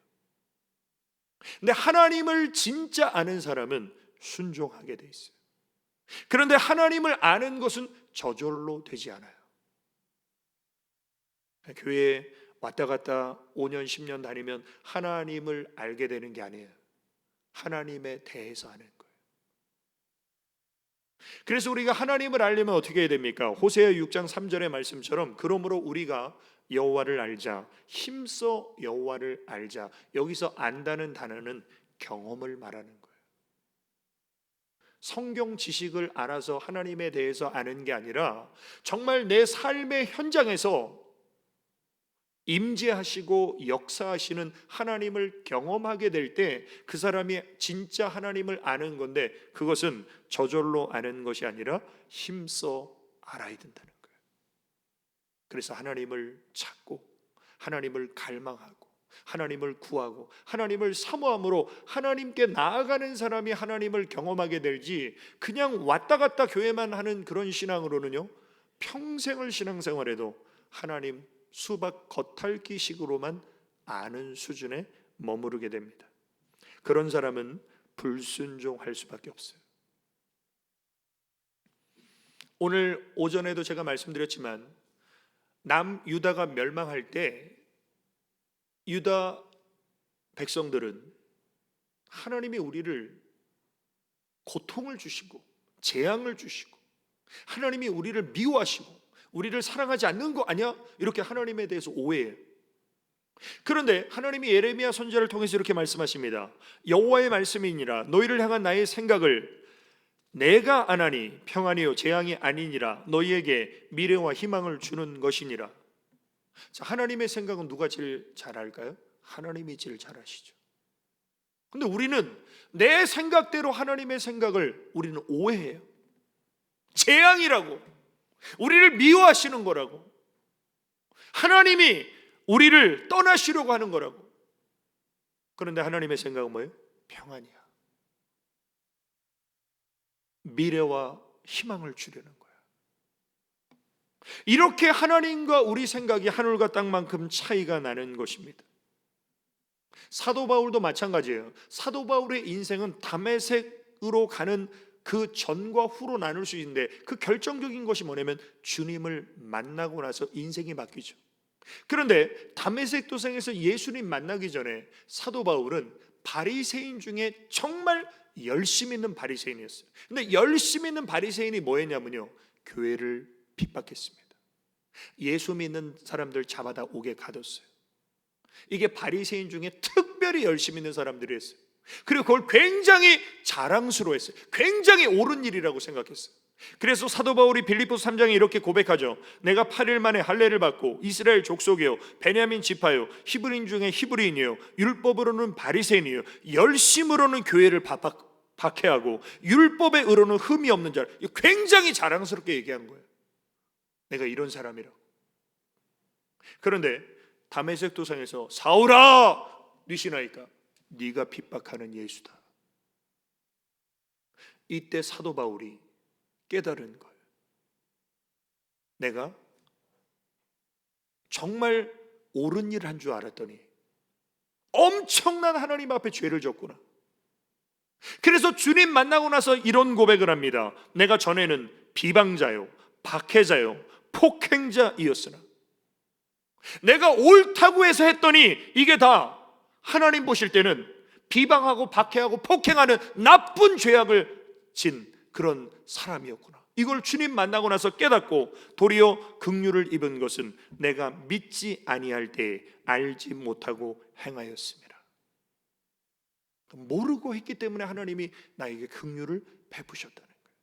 근데 하나님을 진짜 아는 사람은 순종하게 돼 있어요. 그런데 하나님을 아는 것은 저절로 되지 않아요. 교회에 왔다 갔다 5년 10년 다니면 하나님을 알게 되는 게 아니에요. 하나님에 대해서 아는 거예요. 그래서 우리가 하나님을 알려면 어떻게 해야 됩니까? 호세아 6장 3절의 말씀처럼 그러므로 우리가 여호와를 알자, 힘써 여호와를 알자. 여기서 안다는 단어는 경험을 말하는 거예요. 성경 지식을 알아서 하나님에 대해서 아는 게 아니라 정말 내 삶의 현장에서 임재하시고 역사하시는 하나님을 경험하게 될 때 그 사람이 진짜 하나님을 아는 건데, 그것은 저절로 아는 것이 아니라 힘써 알아야 된다는 거예요. 그래서 하나님을 찾고 하나님을 갈망하고 하나님을 구하고 하나님을 사모함으로 하나님께 나아가는 사람이 하나님을 경험하게 되지, 그냥 왔다 갔다 교회만 하는 그런 신앙으로는요, 평생을 신앙생활해도 하나님 수박 겉핥기식으로만 아는 수준에 머무르게 됩니다. 그런 사람은 불순종할 수밖에 없어요. 오늘 오전에도 제가 말씀드렸지만 남유다가 멸망할 때 유다 백성들은 하나님이 우리를 고통을 주시고 재앙을 주시고 하나님이 우리를 미워하시고 우리를 사랑하지 않는 거 아니야? 이렇게 하나님에 대해서 오해해요. 그런데 하나님이 예레미야 선지자를 통해서 이렇게 말씀하십니다. 여호와의 말씀이니라 너희를 향한 나의 생각을 내가 아나니 평안이요 재앙이 아니니라 너희에게 미래와 희망을 주는 것이니라. 자, 하나님의 생각은 누가 제일 잘 알까요? 하나님이 제일 잘 아시죠. 근데 우리는 내 생각대로 하나님의 생각을 우리는 오해해요. 재앙이라고, 우리를 미워하시는 거라고, 하나님이 우리를 떠나시려고 하는 거라고. 그런데 하나님의 생각은 뭐예요? 평안이야. 미래와 희망을 주려는 거야. 이렇게 하나님과 우리 생각이 하늘과 땅만큼 차이가 나는 것입니다. 사도 바울도 마찬가지예요. 사도 바울의 인생은 다메섹으로 가는 그 전과 후로 나눌 수 있는데, 그 결정적인 것이 뭐냐면 주님을 만나고 나서 인생이 바뀌죠. 그런데 다메섹 도상에서 예수님 만나기 전에 사도 바울은 바리새인 중에 정말 열심 있는 바리새인이었어요. 근데 열심 있는 바리새인이 뭐였냐면요, 교회를 핍박했습니다. 예수 믿는 사람들 잡아다 옥에 가뒀어요. 이게 바리새인 중에 특별히 열심 있는 사람들이었어요. 그리고 그걸 굉장히 자랑스러워했어요. 굉장히 옳은 일이라고 생각했어요. 그래서 사도 바울이 빌립보서 3장에 이렇게 고백하죠. 내가 8일 만에 할례를 받고 이스라엘 족속이요 베냐민 지파요 히브리인 중에 히브리인이요 율법으로는 바리새인이요 열심으로는 교회를 박해하고 율법의 의로는 흠이 없는 자라. 굉장히 자랑스럽게 얘기한 거예요. 내가 이런 사람이라고. 그런데 다메섹 도상에서 사울아 니시나이까 네가 핍박하는 예수다. 이때 사도 바울이 깨달은 거예요. 내가 정말 옳은 일을 한 줄 알았더니 엄청난 하나님 앞에 죄를 졌구나. 그래서 주님 만나고 나서 이런 고백을 합니다. 내가 전에는 비방자요, 박해자요, 폭행자이었으나 내가 옳다고 해서 했더니 이게 다 하나님 보실 때는 비방하고 박해하고 폭행하는 나쁜 죄악을 진 그런 사람이었구나. 이걸 주님 만나고 나서 깨닫고 도리어 긍휼을 입은 것은 내가 믿지 아니할 때에 알지 못하고 행하였습니다. 모르고 했기 때문에 하나님이 나에게 긍휼을 베푸셨다는 거예요.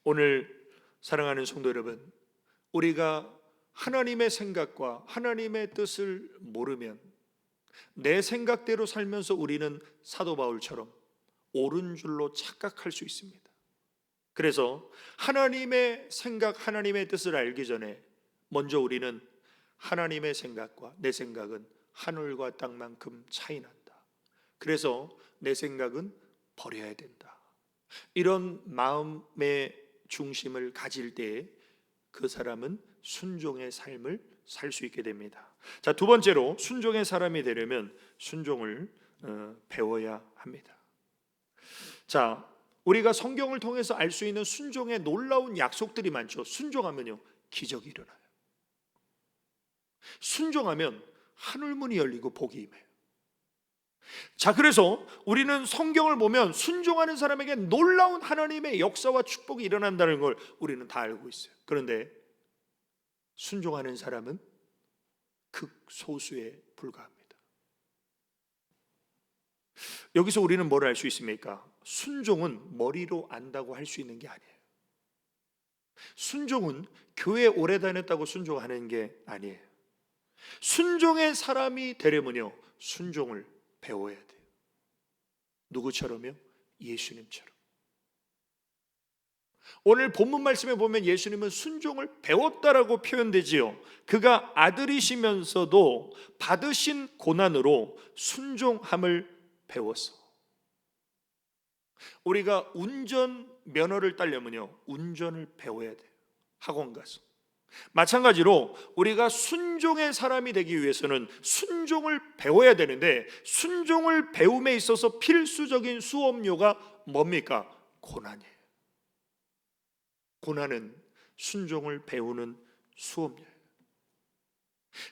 오늘 사랑하는 성도 여러분, 우리가 하나님의 생각과 하나님의 뜻을 모르면 내 생각대로 살면서 우리는 사도 바울처럼 옳은 줄로 착각할 수 있습니다. 그래서 하나님의 생각, 하나님의 뜻을 알기 전에 먼저 우리는 하나님의 생각과 내 생각은 하늘과 땅만큼 차이 난다. 그래서 내 생각은 버려야 된다. 이런 마음의 중심을 가질 때에 그 사람은 순종의 삶을 살 수 있게 됩니다. 자, 두 번째로 순종의 사람이 되려면 순종을 배워야 합니다. 자, 우리가 성경을 통해서 알 수 있는 순종의 놀라운 약속들이 많죠. 순종하면요, 기적이 일어나요. 순종하면 하늘문이 열리고 복이 임해요. 자, 그래서 우리는 성경을 보면 순종하는 사람에게 놀라운 하나님의 역사와 축복이 일어난다는 걸 우리는 다 알고 있어요. 그런데 순종하는 사람은 극소수에 불과합니다. 여기서 우리는 뭘 알 수 있습니까? 순종은 머리로 안다고 할 수 있는 게 아니에요. 순종은 교회 오래 다녔다고 순종하는 게 아니에요. 순종의 사람이 되려면요, 순종을 배워야 돼요. 누구처럼요? 예수님처럼. 오늘 본문 말씀에 보면 예수님은 순종을 배웠다라고 표현되지요. 그가 아들이시면서도 받으신 고난으로 순종함을 배웠어. 우리가 운전 면허를 따려면요, 운전을 배워야 돼요. 학원 가서. 마찬가지로 우리가 순종의 사람이 되기 위해서는 순종을 배워야 되는데, 순종을 배움에 있어서 필수적인 수업료가 뭡니까? 고난이에요. 고난은 순종을 배우는 수업료예요.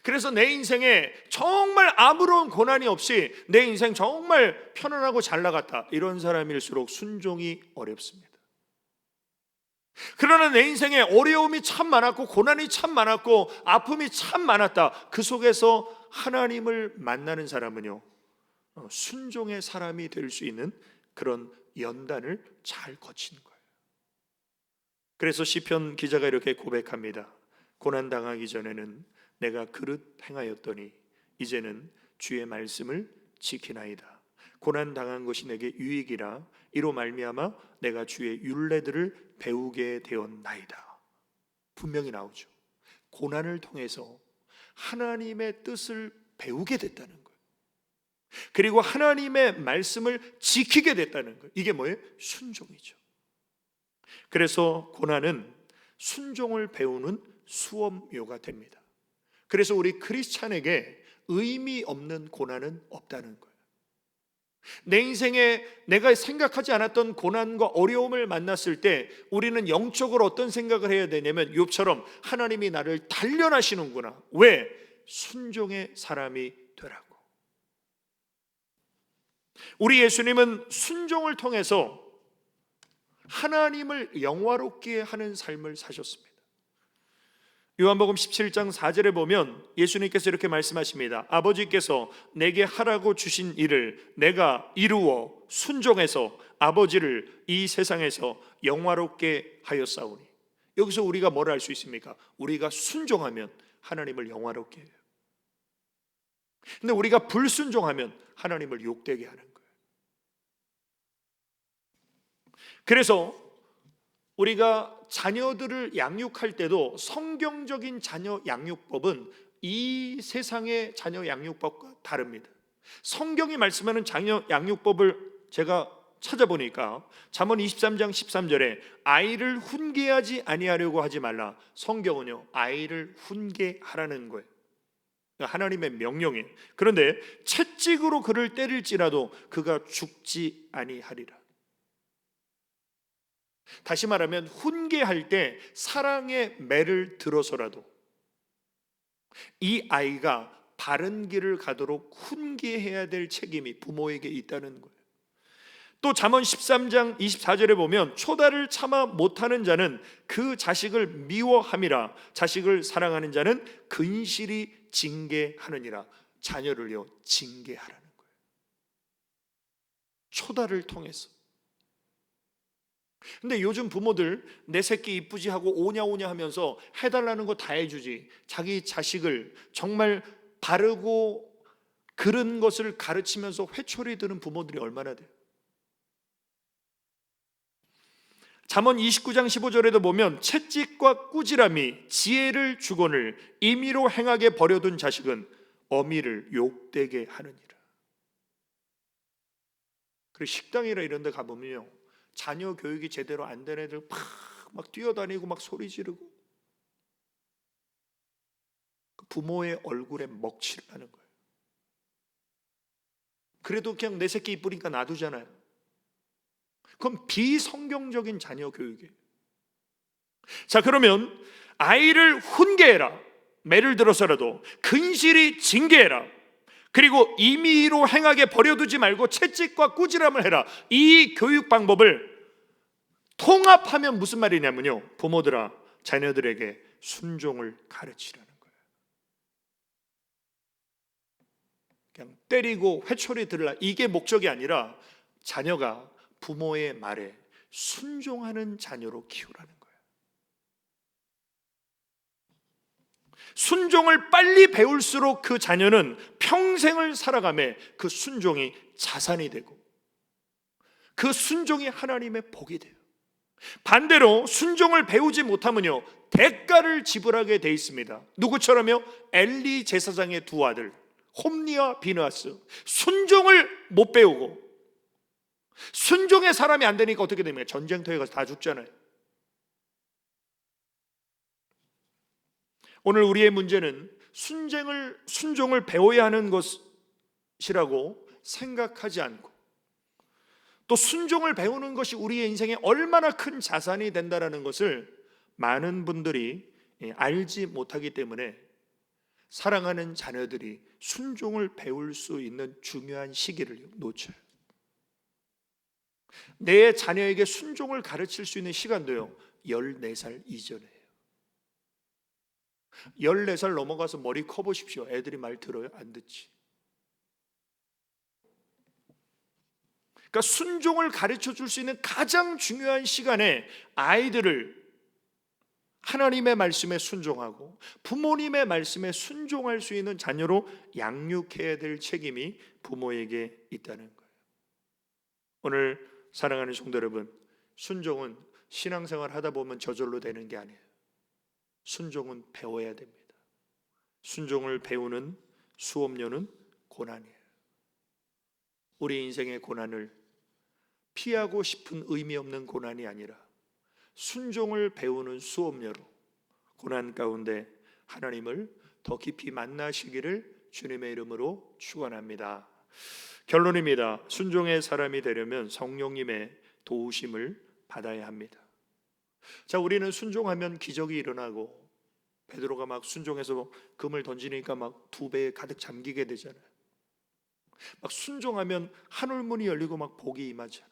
그래서 내 인생에 정말 아무런 고난이 없이 내 인생 정말 편안하고 잘 나갔다, 이런 사람일수록 순종이 어렵습니다. 그러나 내 인생에 어려움이 참 많았고 고난이 참 많았고 아픔이 참 많았다, 그 속에서 하나님을 만나는 사람은요, 순종의 사람이 될 수 있는 그런 연단을 잘 거치는 거예요. 그래서 시편 기자가 이렇게 고백합니다. 고난 당하기 전에는 내가 그릇 행하였더니 이제는 주의 말씀을 지키나이다. 고난 당한 것이 내게 유익이라 이로 말미암아 내가 주의 율례들을 배우게 되었나이다. 분명히 나오죠. 고난을 통해서 하나님의 뜻을 배우게 됐다는 거예요. 그리고 하나님의 말씀을 지키게 됐다는 거예요. 이게 뭐예요? 순종이죠. 그래서 고난은 순종을 배우는 수업료가 됩니다. 그래서 우리 크리스찬에게 의미 없는 고난은 없다는 거예요. 내 인생에 내가 생각하지 않았던 고난과 어려움을 만났을 때 우리는 영적으로 어떤 생각을 해야 되냐면, 욥처럼 하나님이 나를 단련하시는구나. 왜? 순종의 사람이 되라고. 우리 예수님은 순종을 통해서 하나님을 영화롭게 하는 삶을 사셨습니다. 요한복음 17장 4절에 보면 예수님께서 이렇게 말씀하십니다. 아버지께서 내게 하라고 주신 일을 내가 이루어 순종해서 아버지를 이 세상에서 영화롭게 하였사오니. 여기서 우리가 뭘 알 수 있습니까? 우리가 순종하면 하나님을 영화롭게 해요. 근데 우리가 불순종하면 하나님을 욕되게 하는 거예요. 그래서 우리가 자녀들을 양육할 때도 성경적인 자녀 양육법은 이 세상의 자녀 양육법과 다릅니다. 성경이 말씀하는 자녀 양육법을 제가 찾아보니까 잠언 23장 13절에 아이를 훈계하지 아니하려고 하지 말라. 성경은요, 아이를 훈계하라는 거예요. 하나님의 명령이에요. 그런데 채찍으로 그를 때릴지라도 그가 죽지 아니하리라. 다시 말하면 훈계할 때 사랑의 매를 들어서라도 이 아이가 바른 길을 가도록 훈계해야 될 책임이 부모에게 있다는 거예요. 또 잠언 13장 24절에 보면 초다를 참아 못하는 자는 그 자식을 미워함이라. 자식을 사랑하는 자는 근실이 징계하느니라. 자녀를요, 징계하라는 거예요. 초다를 통해서. 근데 요즘 부모들 내 새끼 이쁘지 하고 오냐 오냐 하면서 해달라는 거 다 해주지, 자기 자식을 정말 바르고 그런 것을 가르치면서 회초리 드는 부모들이 얼마나 돼요. 잠언 29장 15절에도 보면 채찍과 꾸지람이 지혜를 주거늘 임의로 행하게 버려둔 자식은 어미를 욕되게 하느니라. 그리고 식당이나 이런 데 가보면요, 자녀 교육이 제대로 안 된 애들 막 뛰어다니고 막 소리 지르고 부모의 얼굴에 먹칠을 하는 거예요. 그래도 그냥 내 새끼 이쁘니까 놔두잖아요. 그건 비성경적인 자녀 교육이에요. 자, 그러면 아이를 훈계해라. 매를 들어서라도 근실이 징계해라. 그리고 임의로 행하게 버려두지 말고 채찍과 꾸지람을 해라. 이 교육 방법을 통합하면 무슨 말이냐면요, 부모들아, 자녀들에게 순종을 가르치라는 거예요. 그냥 때리고 회초리 들으라, 이게 목적이 아니라 자녀가 부모의 말에 순종하는 자녀로 키우라는 거예요. 순종을 빨리 배울수록 그 자녀는 평생을 살아가며 그 순종이 자산이 되고 그 순종이 하나님의 복이 돼요. 반대로 순종을 배우지 못하면요, 대가를 지불하게 돼 있습니다. 누구처럼요? 엘리 제사장의 두 아들 홈니와 비느하스. 순종을 못 배우고 순종의 사람이 안 되니까 어떻게 됩니까? 전쟁터에 가서 다 죽잖아요. 오늘 우리의 문제는 순종을 배워야 하는 것이라고 생각하지 않고 또 순종을 배우는 것이 우리의 인생에 얼마나 큰 자산이 된다는 것을 많은 분들이 알지 못하기 때문에 사랑하는 자녀들이 순종을 배울 수 있는 중요한 시기를 놓쳐요. 내 자녀에게 순종을 가르칠 수 있는 시간도요, 14살 이전이에요. 14살 넘어가서 머리 커보십시오. 애들이 말 들어요? 안 듣지. 그러니까 순종을 가르쳐 줄 수 있는 가장 중요한 시간에 아이들을 하나님의 말씀에 순종하고 부모님의 말씀에 순종할 수 있는 자녀로 양육해야 될 책임이 부모에게 있다는 거예요. 오늘 사랑하는 성도 여러분, 순종은 신앙생활 하다 보면 저절로 되는 게 아니에요. 순종은 배워야 됩니다. 순종을 배우는 수업료는 고난이에요. 우리 인생의 고난을 피하고 싶은 의미 없는 고난이 아니라 순종을 배우는 수업료로 고난 가운데 하나님을 더 깊이 만나시기를 주님의 이름으로 축원합니다. 결론입니다. 순종의 사람이 되려면 성령님의 도우심을 받아야 합니다. 자, 우리는 순종하면 기적이 일어나고 베드로가 막 순종해서 금을 던지니까 막 2배에 가득 잠기게 되잖아요. 막 순종하면 하늘문이 열리고 막 복이 임하잖아요.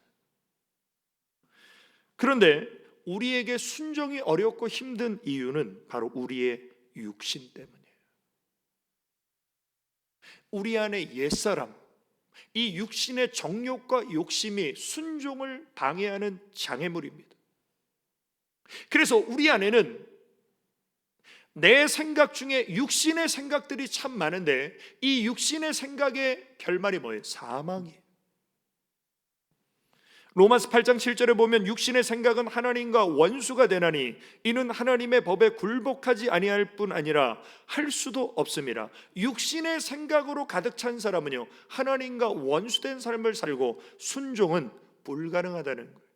그런데 우리에게 순종이 어렵고 힘든 이유는 바로 우리의 육신 때문이에요. 우리 안에 옛사람, 이 육신의 정욕과 욕심이 순종을 방해하는 장애물입니다. 그래서 우리 안에는 내 생각 중에 육신의 생각들이 참 많은데 이 육신의 생각의 결말이 뭐예요? 사망이에요. 로마서 8장 7절에 보면 육신의 생각은 하나님과 원수가 되나니 이는 하나님의 법에 굴복하지 아니할 뿐 아니라 할 수도 없습니다. 육신의 생각으로 가득 찬 사람은요, 하나님과 원수된 삶을 살고 순종은 불가능하다는 거예요.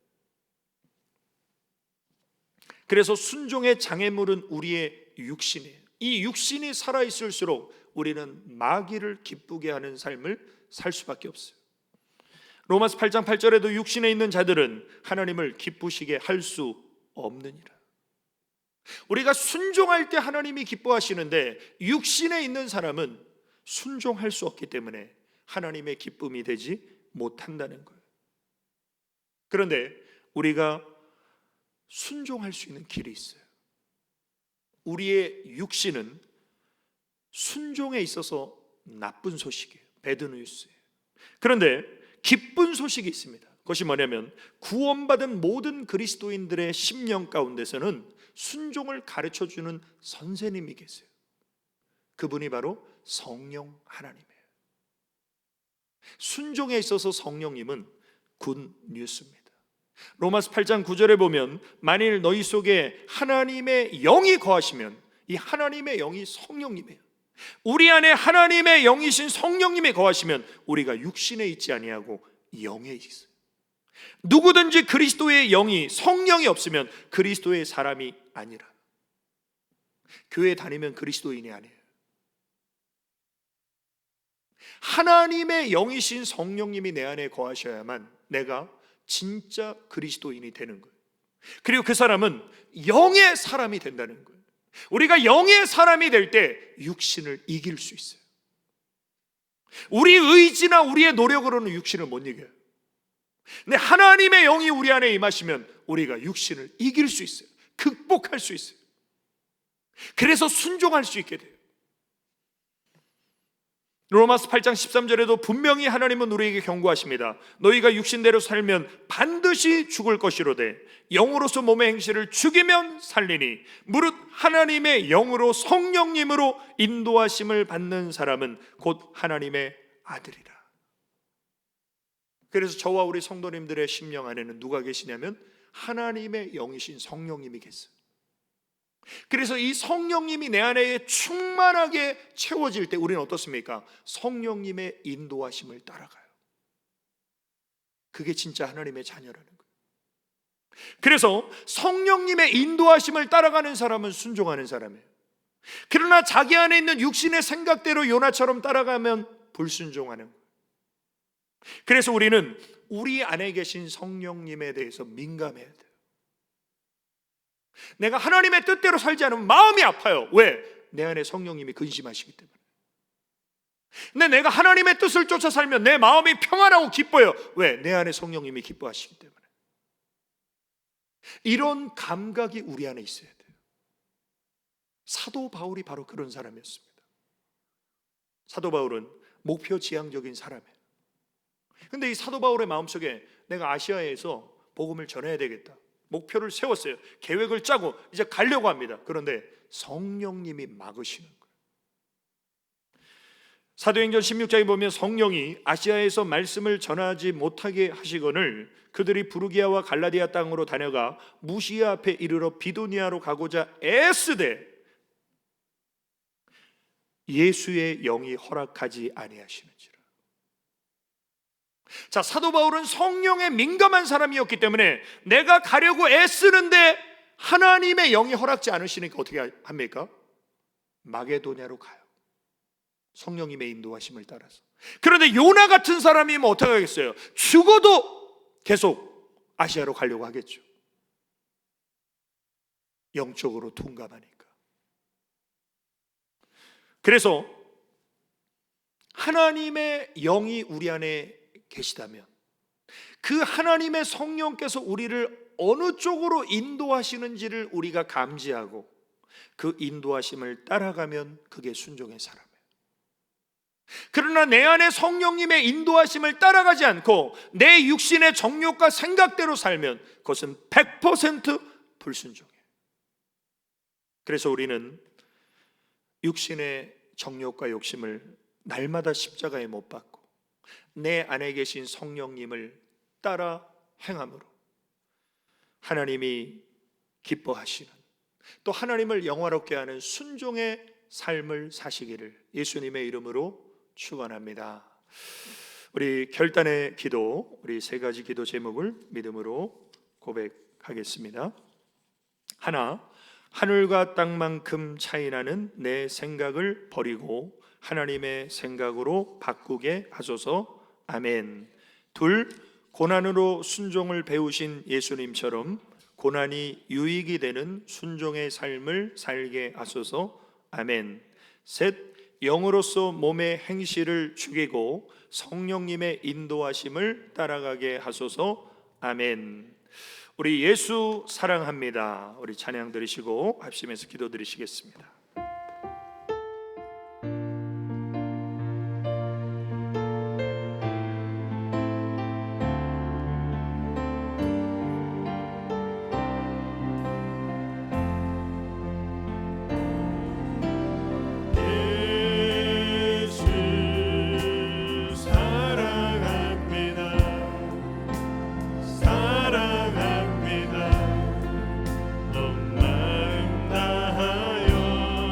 그래서 순종의 장애물은 우리의 육신이에요. 이 육신이 살아있을수록 우리는 마귀를 기쁘게 하는 삶을 살 수밖에 없어요. 로마서 8장 8절에도 육신에 있는 자들은 하나님을 기쁘시게 할 수 없느니라. 우리가 순종할 때 하나님이 기뻐하시는데 육신에 있는 사람은 순종할 수 없기 때문에 하나님의 기쁨이 되지 못한다는 거예요. 그런데 우리가 순종할 수 있는 길이 있어요. 우리의 육신은 순종에 있어서 나쁜 소식이에요. 배드뉴스예요. 그런데 기쁜 소식이 있습니다. 그것이 뭐냐면 구원받은 모든 그리스도인들의 심령 가운데서는 순종을 가르쳐주는 선생님이 계세요. 그분이 바로 성령 하나님이에요. 순종에 있어서 성령님은 굿 뉴스입니다. 로마서 8장 9절에 보면 만일 너희 속에 하나님의 영이 거하시면, 이 하나님의 영이 성령님이에요. 우리 안에 하나님의 영이신 성령님이 거하시면 우리가 육신에 있지 아니하고 영에 있어요. 누구든지 그리스도의 영이, 성령이 없으면 그리스도의 사람이 아니라. 교회 다니면 그리스도인이 아니에요. 하나님의 영이신 성령님이 내 안에 거하셔야만 내가 진짜 그리스도인이 되는 거예요. 그리고 그 사람은 영의 사람이 된다는 거예요. 우리가 영의 사람이 될 때 육신을 이길 수 있어요. 우리 의지나 우리의 노력으로는 육신을 못 이겨요. 근데 하나님의 영이 우리 안에 임하시면 우리가 육신을 이길 수 있어요. 극복할 수 있어요. 그래서 순종할 수 있게 돼요. 로마서 8장 13절에도 분명히 하나님은 우리에게 경고하십니다. 너희가 육신대로 살면 반드시 죽을 것이로되 영으로서 몸의 행실을 죽이면 살리니 무릇 하나님의 영으로 성령님으로 인도하심을 받는 사람은 곧 하나님의 아들이라. 그래서 저와 우리 성도님들의 심령 안에는 누가 계시냐면 하나님의 영이신 성령님이 계세요. 그래서 이 성령님이 내 안에 충만하게 채워질 때 우리는 어떻습니까? 성령님의 인도하심을 따라가요. 그게 진짜 하나님의 자녀라는 거예요. 그래서 성령님의 인도하심을 따라가는 사람은 순종하는 사람이에요. 그러나 자기 안에 있는 육신의 생각대로 요나처럼 따라가면 불순종하는 거예요. 그래서 우리는 우리 안에 계신 성령님에 대해서 민감해야 돼요. 내가 하나님의 뜻대로 살지 않으면 마음이 아파요. 왜? 내 안에 성령님이 근심하시기 때문에. 근데 내가 하나님의 뜻을 쫓아 살면 내 마음이 평안하고 기뻐요. 왜? 내 안에 성령님이 기뻐하시기 때문에. 이런 감각이 우리 안에 있어야 돼요. 사도 바울이 바로 그런 사람이었습니다. 사도 바울은 목표 지향적인 사람이에요. 근데 이 사도 바울의 마음속에 내가 아시아에서 복음을 전해야 되겠다, 목표를 세웠어요. 계획을 짜고 이제 가려고 합니다. 그런데 성령님이 막으시는 거예요. 사도행전 16장에 보면 성령이 아시아에서 말씀을 전하지 못하게 하시거늘 그들이 부르기아와 갈라디아 땅으로 다녀가 무시아 앞에 이르러 비도니아로 가고자 애쓰되 예수의 영이 허락하지 아니하시는지라. 자, 사도 바울은 성령에 민감한 사람이었기 때문에 내가 가려고 애쓰는데 하나님의 영이 허락지 않으시니까 어떻게 합니까? 마게도냐로 가요. 성령님의 인도하심을 따라서. 그런데 요나 같은 사람이면 어떻게 하겠어요? 죽어도 계속 아시아로 가려고 하겠죠. 영적으로 둔감하니까. 그래서 하나님의 영이 우리 안에 계시다면 그 하나님의 성령께서 우리를 어느 쪽으로 인도하시는지를 우리가 감지하고 그 인도하심을 따라가면 그게 순종의 사람이에요. 그러나 내 안에 성령님의 인도하심을 따라가지 않고 내 육신의 정욕과 생각대로 살면 그것은 100% 불순종이에요. 그래서 우리는 육신의 정욕과 욕심을 날마다 십자가에 못 박고 내 안에 계신 성령님을 따라 행함으로 하나님이 기뻐하시는, 또 하나님을 영화롭게 하는 순종의 삶을 사시기를 예수님의 이름으로 축원합니다. 우리 결단의 기도, 우리 세 가지 기도 제목을 믿음으로 고백하겠습니다. 하나, 하늘과 땅만큼 차이나는 내 생각을 버리고 하나님의 생각으로 바꾸게 하소서. 아멘. 둘, 고난으로 순종을 배우신 예수님처럼 고난이 유익이 되는 순종의 삶을 살게 하소서. 아멘. 셋, 영으로서 몸의 행실을 죽이고 성령님의 인도하심을 따라가게 하소서. 아멘. 우리 예수 사랑합니다. 우리 찬양 드리시고 합심해서 기도 드리시겠습니다. 사랑합니다. 온 마음 다하여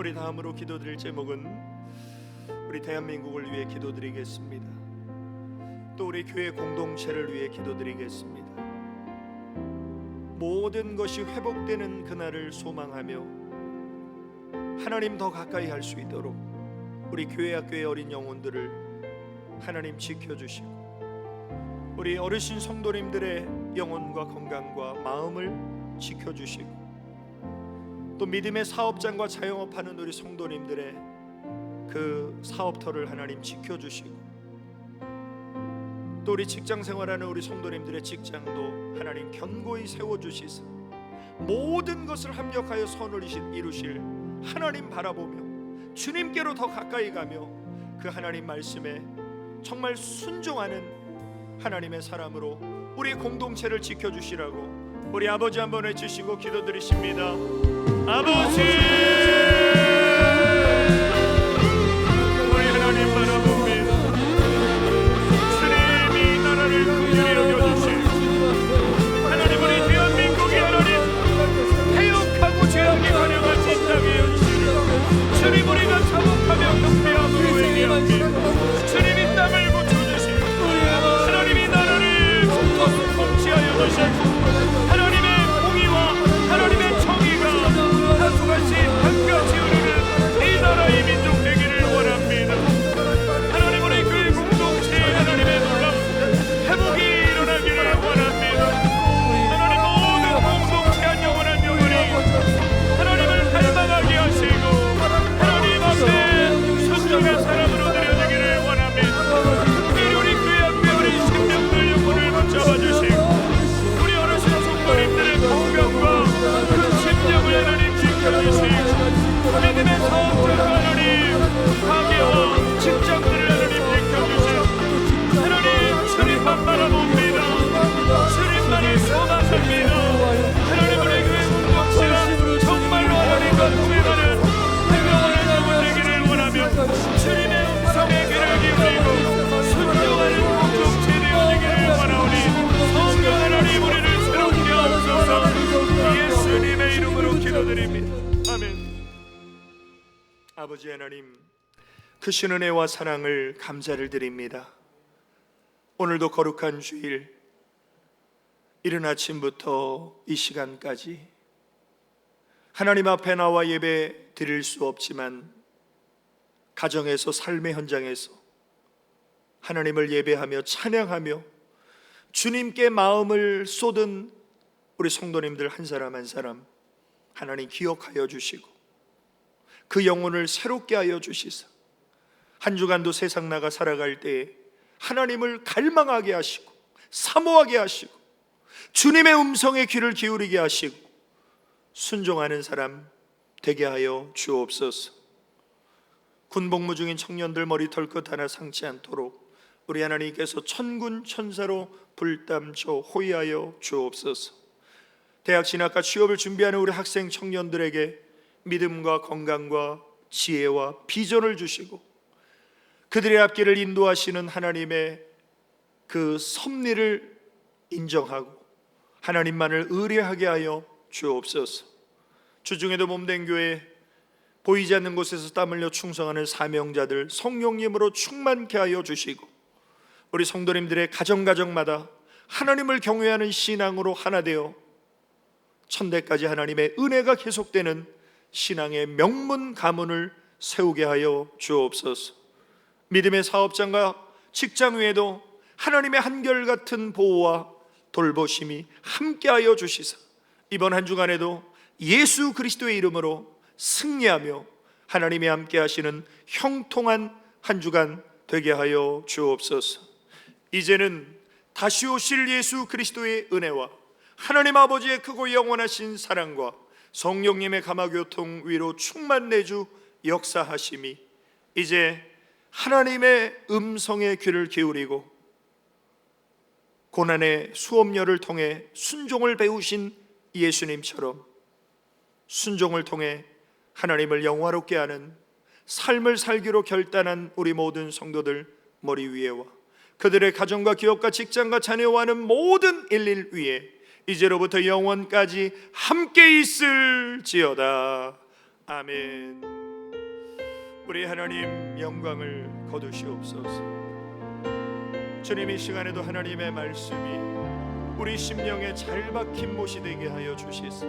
우리 다음으로 기도드릴 제목은 우리 대한민국을 위해 기도드리겠습니다. 또 우리 교회 공동체를 위해 기도드리겠습니다. 모든 것이 회복되는 그날을 소망하며 하나님 더 가까이 할 수 있도록 우리 교회 학교의 어린 영혼들을 하나님 지켜주시고 우리 어르신 성도님들의 영혼과 건강과 마음을 지켜주시고 또 믿음의 사업장과 자영업하는 우리 성도님들의 그 사업터를 하나님 지켜주시고 또 우리 직장 생활하는 우리 성도님들의 직장도 하나님 견고히 세워주시사 모든 것을 합력하여 선을 이루실 하나님 바라보며 주님께로 더 가까이 가며 그 하나님 말씀에 정말 순종하는 하나님의 사람으로 우리 공동체를 지켜주시라고 우리 아버지 한번 외치시고 기도드리십니다. 아버지, 우리 하나님 바라봅니다. 주님이 나라를 긍휼히 여겨주시고 하나님 우리 대한민국이 하나님 해역하고 죄악이 관영한 이 땅에 여주시니 주님 우리가 자복하며 경배함으로 회개합니다. 주님 이 땅을 고쳐주시고 하나님이 나라를 통치하여 주시고 하나님의 공의와 하나님의 정의가 한순간씩 한가지 흐르는 이 나라의 민족 되기를 원합니다. 하나님 우리 교회 공동체에 하나님의 놀랍 회복이 일어나기를 원합니다. 하나님 모든 공동체 한 영혼 한 영혼이 하나님을 갈망하게 하시고 하나님 앞에 순종의 사람으로 드려지기를 원합니다. 특별히 우리 교회 앞에 우리 생명들 영혼을 붙잡아 주시고 우리 어르신 성도님들의 건강과 그 심령을 하나님 지켜주시고 믿음의 사업자가 하나님 가게와 직장들을 하나님 지켜주시고 하나님 주님만 바라봅니다. 주님만을 소망합니다. 하나님 우리 교회 공동체가 정말로 하나님과 동행하는 행동하는 영혼 되기를 원하며 주님의 음성에 귀를 기울이고 순종하는 공동체 되어지기를 원하오니 성령 하나님 우리를 새롭게 하옵소서. 예수님의 이름으로 기도드립니다. 아멘. 아버지 하나님, 크신 은혜와 사랑을 감사를 드립니다. 오늘도 거룩한 주일 이른 아침부터 이 시간까지 하나님 앞에 나와 예배 드릴 수 없지만 가정에서 삶의 현장에서 하나님을 예배하며 찬양하며 주님께 마음을 쏟은 우리 성도님들 한 사람 한 사람 하나님 기억하여 주시고 그 영혼을 새롭게 하여 주시사 한 주간도 세상 나가 살아갈 때에 하나님을 갈망하게 하시고 사모하게 하시고 주님의 음성에 귀를 기울이게 하시고 순종하는 사람 되게 하여 주옵소서. 군복무 중인 청년들 머리털 끝 하나 상치 않도록 우리 하나님께서 천군 천사로 불담쳐 호위하여 주옵소서. 대학 진학과 취업을 준비하는 우리 학생 청년들에게 믿음과 건강과 지혜와 비전을 주시고 그들의 앞길을 인도하시는 하나님의 그 섭리를 인정하고 하나님만을 의뢰하게 하여 주옵소서. 주중에도 몸된 교회 보이지 않는 곳에서 땀 흘려 충성하는 사명자들 성령님으로 충만케 하여 주시고 우리 성도님들의 가정마다 하나님을 경외하는 신앙으로 하나 되어 천대까지 하나님의 은혜가 계속되는 신앙의 명문 가문을 세우게 하여 주옵소서. 믿음의 사업장과 직장 외에도 하나님의 한결같은 보호와 돌보심이 함께하여 주시사 이번 한 주간에도 예수 그리스도의 이름으로 승리하며 하나님이 함께 하시는 형통한 한 주간 되게 하여 주옵소서. 이제는 다시 오실 예수 그리스도의 은혜와 하나님 아버지의 크고 영원하신 사랑과 성령님의 감화교통 위로 충만 내주 역사하심이 이제 하나님의 음성에 귀를 기울이고 고난의 수업열을 통해 순종을 배우신 예수님처럼 순종을 통해 하나님을 영화롭게 하는 삶을 살기로 결단한 우리 모든 성도들 머리 위에와 그들의 가정과 기업과 직장과 자녀와 하는 모든 일일 위에 이제로부터 영원까지 함께 있을지어다. 아멘. 우리 하나님 영광을 거두시옵소서. 주님, 이 시간에도 하나님의 말씀이 우리 심령에 잘 박힌 못이 되게 하여 주시소.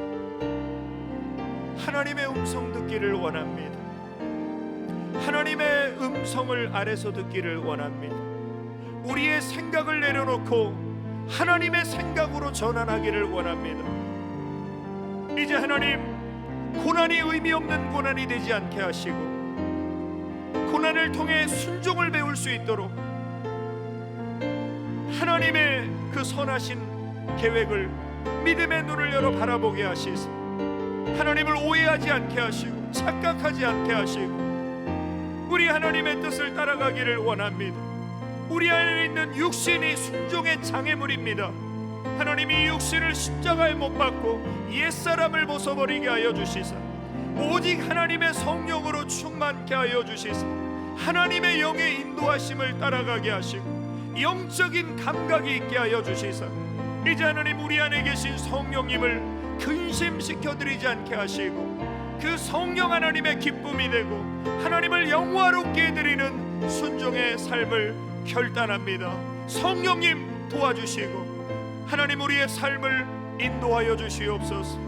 하나님의 음성 듣기를 원합니다. 하나님의 음성을 아래서 듣기를 원합니다. 우리의 생각을 내려놓고 하나님의 생각으로 전환하기를 원합니다. 이제 하나님, 고난이 의미 없는 고난이 되지 않게 하시고 고난을 통해 순종을 배울 수 있도록 하나님의 그 선하신 계획을 믿음의 눈을 열어 바라보게 하시소. 하나님을 오해하지 않게 하시고 착각하지 않게 하시고 우리 하나님의 뜻을 따라가기를 원합니다. 우리 안에 있는 육신이 순종의 장애물입니다. 하나님이 육신을 십자가에 못 박고 옛사람을 벗어버리게 하여 주시사 오직 하나님의 성령으로 충만케 하여 주시사 하나님의 영의 인도하심을 따라가게 하시고 영적인 감각이 있게 하여 주시사 이제 하나님, 우리 안에 계신 성령님을 근심시켜드리지 않게 하시고 그 성령 하나님의 기쁨이 되고 하나님을 영화롭게 해드리는 순종의 삶을 결단합니다. 성령님 도와주시고 하나님, 우리의 삶을 인도하여 주시옵소서.